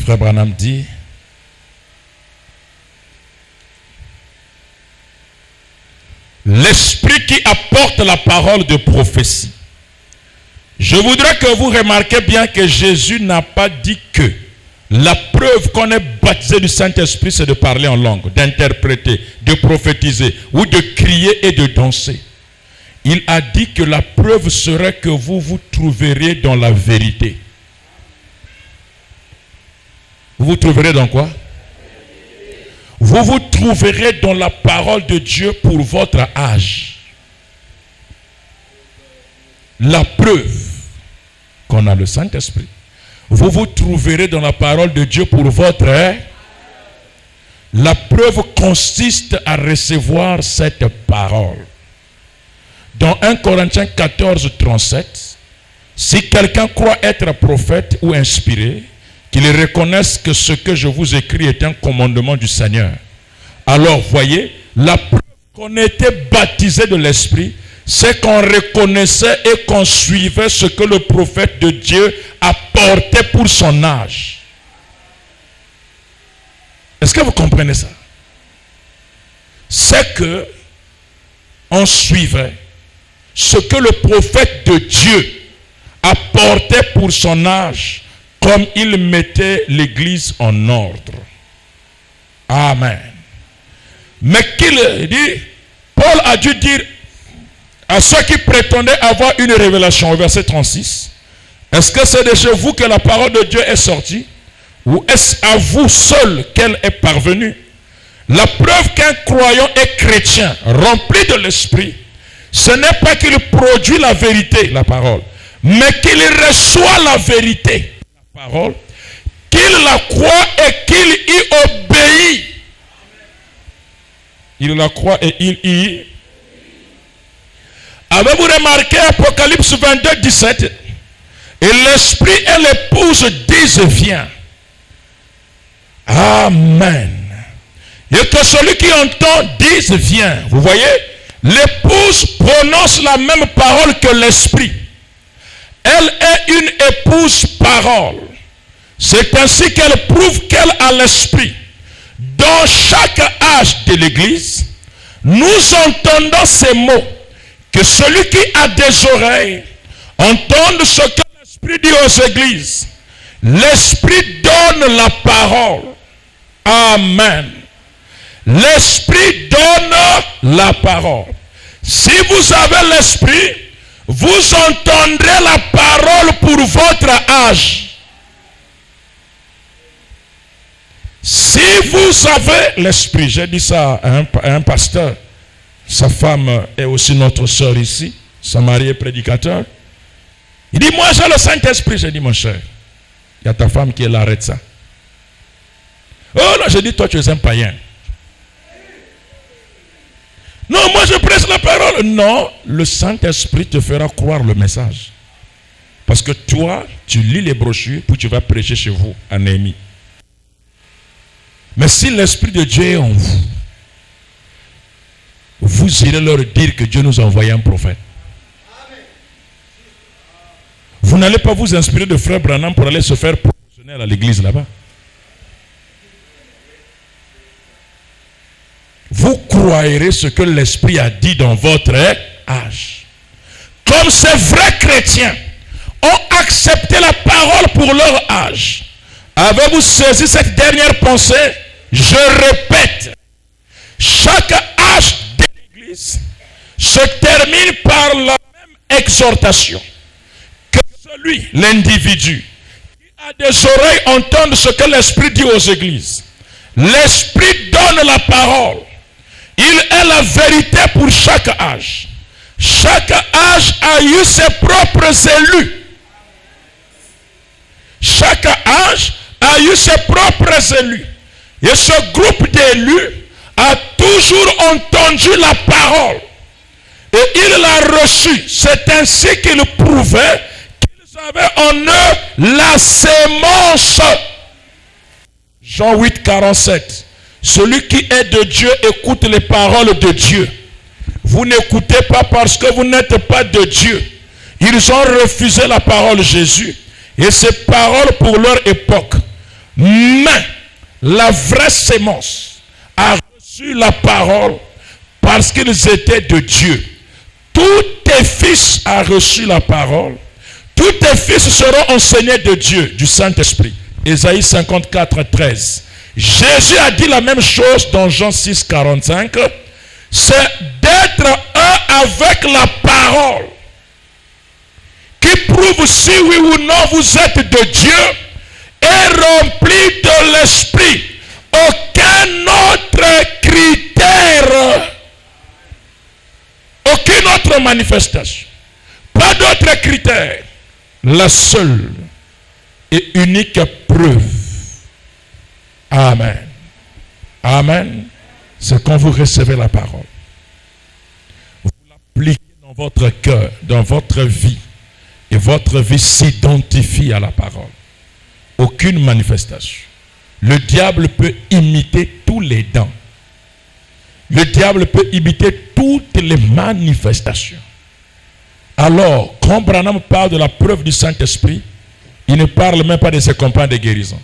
Frère Branham dit, l'esprit qui apporte la parole de prophétie. Je voudrais que vous remarquiez bien que Jésus n'a pas dit que la preuve qu'on est baptisé du Saint-Esprit, c'est de parler en langue, d'interpréter, de prophétiser ou de crier et de danser. Il a dit que la preuve serait que vous vous trouverez dans la vérité. Vous vous trouverez dans quoi? Vous vous trouverez dans la parole de Dieu pour votre âge. La preuve qu'on a le Saint-Esprit. Vous vous trouverez dans la parole de Dieu pour votre âge. La preuve consiste à recevoir cette parole. Dans 1 Corinthiens 14, 37, si quelqu'un croit être prophète ou inspiré, qu'il reconnaisse que ce que je vous écris est un commandement du Seigneur. Alors, voyez, la preuve qu'on était baptisé de l'Esprit, c'est qu'on reconnaissait et qu'on suivait ce que le prophète de Dieu apportait pour son âge. Est-ce que vous comprenez ça? C'est que on suivait ce que le prophète de Dieu apportait pour son âge, comme il mettait l'église en ordre. Amen. Mais qu'il dit, Paul a dû dire à ceux qui prétendaient avoir une révélation, au verset 36, est-ce que c'est de chez vous que la parole de Dieu est sortie? Ou est-ce à vous seul qu'elle est parvenue? La preuve qu'un croyant est chrétien, rempli de l'esprit, ce n'est pas qu'il produit la vérité, la parole, mais qu'il reçoit la vérité, la parole, qu'il la croit et qu'il y obéit. Il la croit et il y. Avez-vous remarqué Apocalypse 22, 17? Et l'esprit et l'épouse disent viens. Amen. Et que celui qui entend dise viens. Vous voyez? L'épouse prononce la même parole que l'esprit. Elle est une épouse parole. C'est ainsi qu'elle prouve qu'elle a l'esprit. Dans chaque âge de l'Église, nous entendons ces mots. Que celui qui a des oreilles entende ce que l'Esprit dit aux églises. L'Esprit donne la parole. Amen. L'Esprit donne la parole. Si vous avez l'Esprit, vous entendrez la parole pour votre âge. Si vous avez l'Esprit, j'ai dit ça à un pasteur, sa femme est aussi notre sœur ici, son mari est prédicateur. Il dit, moi j'ai le Saint-Esprit. J'ai dit, mon cher, il y a ta femme qui est là, arrête ça. Oh non, j'ai dit, toi tu es un païen. Non, moi je prêche la parole. Non, le Saint-Esprit te fera croire le message. Parce que toi, tu lis les brochures, puis tu vas prêcher chez vous, à Néhémie. Mais si l'Esprit de Dieu est en vous, vous irez leur dire que Dieu nous a envoyé un prophète. Vous n'allez pas vous inspirer de frère Branham pour aller se faire promotionnaire à l'église là-bas. Vous croirez ce que l'Esprit a dit dans votre âge. Comme ces vrais chrétiens ont accepté la parole pour leur âge. Avez-vous saisi cette dernière pensée? Je répète, chaque âge de l'Église se termine par la même exhortation. Que celui, l'individu, qui a des oreilles entende ce que l'Esprit dit aux églises. L'Esprit donne la parole. Il est la vérité pour chaque âge. Chaque âge a eu ses propres élus. Chaque âge a eu ses propres élus. Et ce groupe d'élus a toujours entendu la parole. Et il l'a reçue. C'est ainsi qu'il prouvait qu'ils avaient en eux la sémence. Jean 8, 47. Celui qui est de Dieu écoute les paroles de Dieu. Vous n'écoutez pas parce que vous n'êtes pas de Dieu. Ils ont refusé la parole de Jésus. Et ces paroles pour leur époque. Mais la vraie sémence a reçu la parole parce qu'ils étaient de Dieu. Tous tes fils ont reçu la parole. Tous tes fils seront enseignés de Dieu, du Saint-Esprit. Ésaïe 54, 13. Jésus a dit la même chose dans Jean 6, 45. C'est d'être un avec la parole qui prouve si oui ou non vous êtes de Dieu et rempli de l'Esprit. Aucun autre critère, aucune autre manifestation, pas d'autre critère. La seule et unique preuve. Amen. Amen. C'est quand vous recevez la parole. Vous l'appliquez dans votre cœur, dans votre vie. Et votre vie s'identifie à la parole. Aucune manifestation. Le diable peut imiter tous les dons. Le diable peut imiter toutes les manifestations. Alors, quand Branham parle de la preuve du Saint-Esprit, il ne parle même pas de ses campagnes de guérison.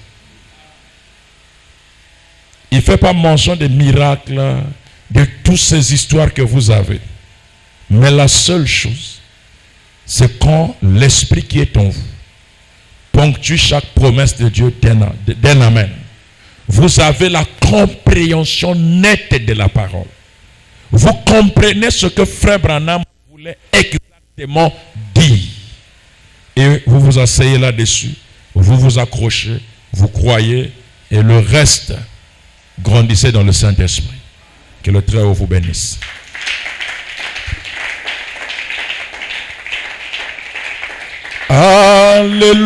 Il ne fait pas mention des miracles, de toutes ces histoires que vous avez. Mais la seule chose, c'est quand l'Esprit qui est en vous ponctue chaque promesse de Dieu d'un amen. Vous avez la compréhension nette de la parole. Vous comprenez ce que Frère Branham voulait exactement dire. Et vous vous asseyez là-dessus, vous vous accrochez, vous croyez, et le reste Grandissez dans le Saint-Esprit. Que le Très-Haut vous bénisse. Alléluia.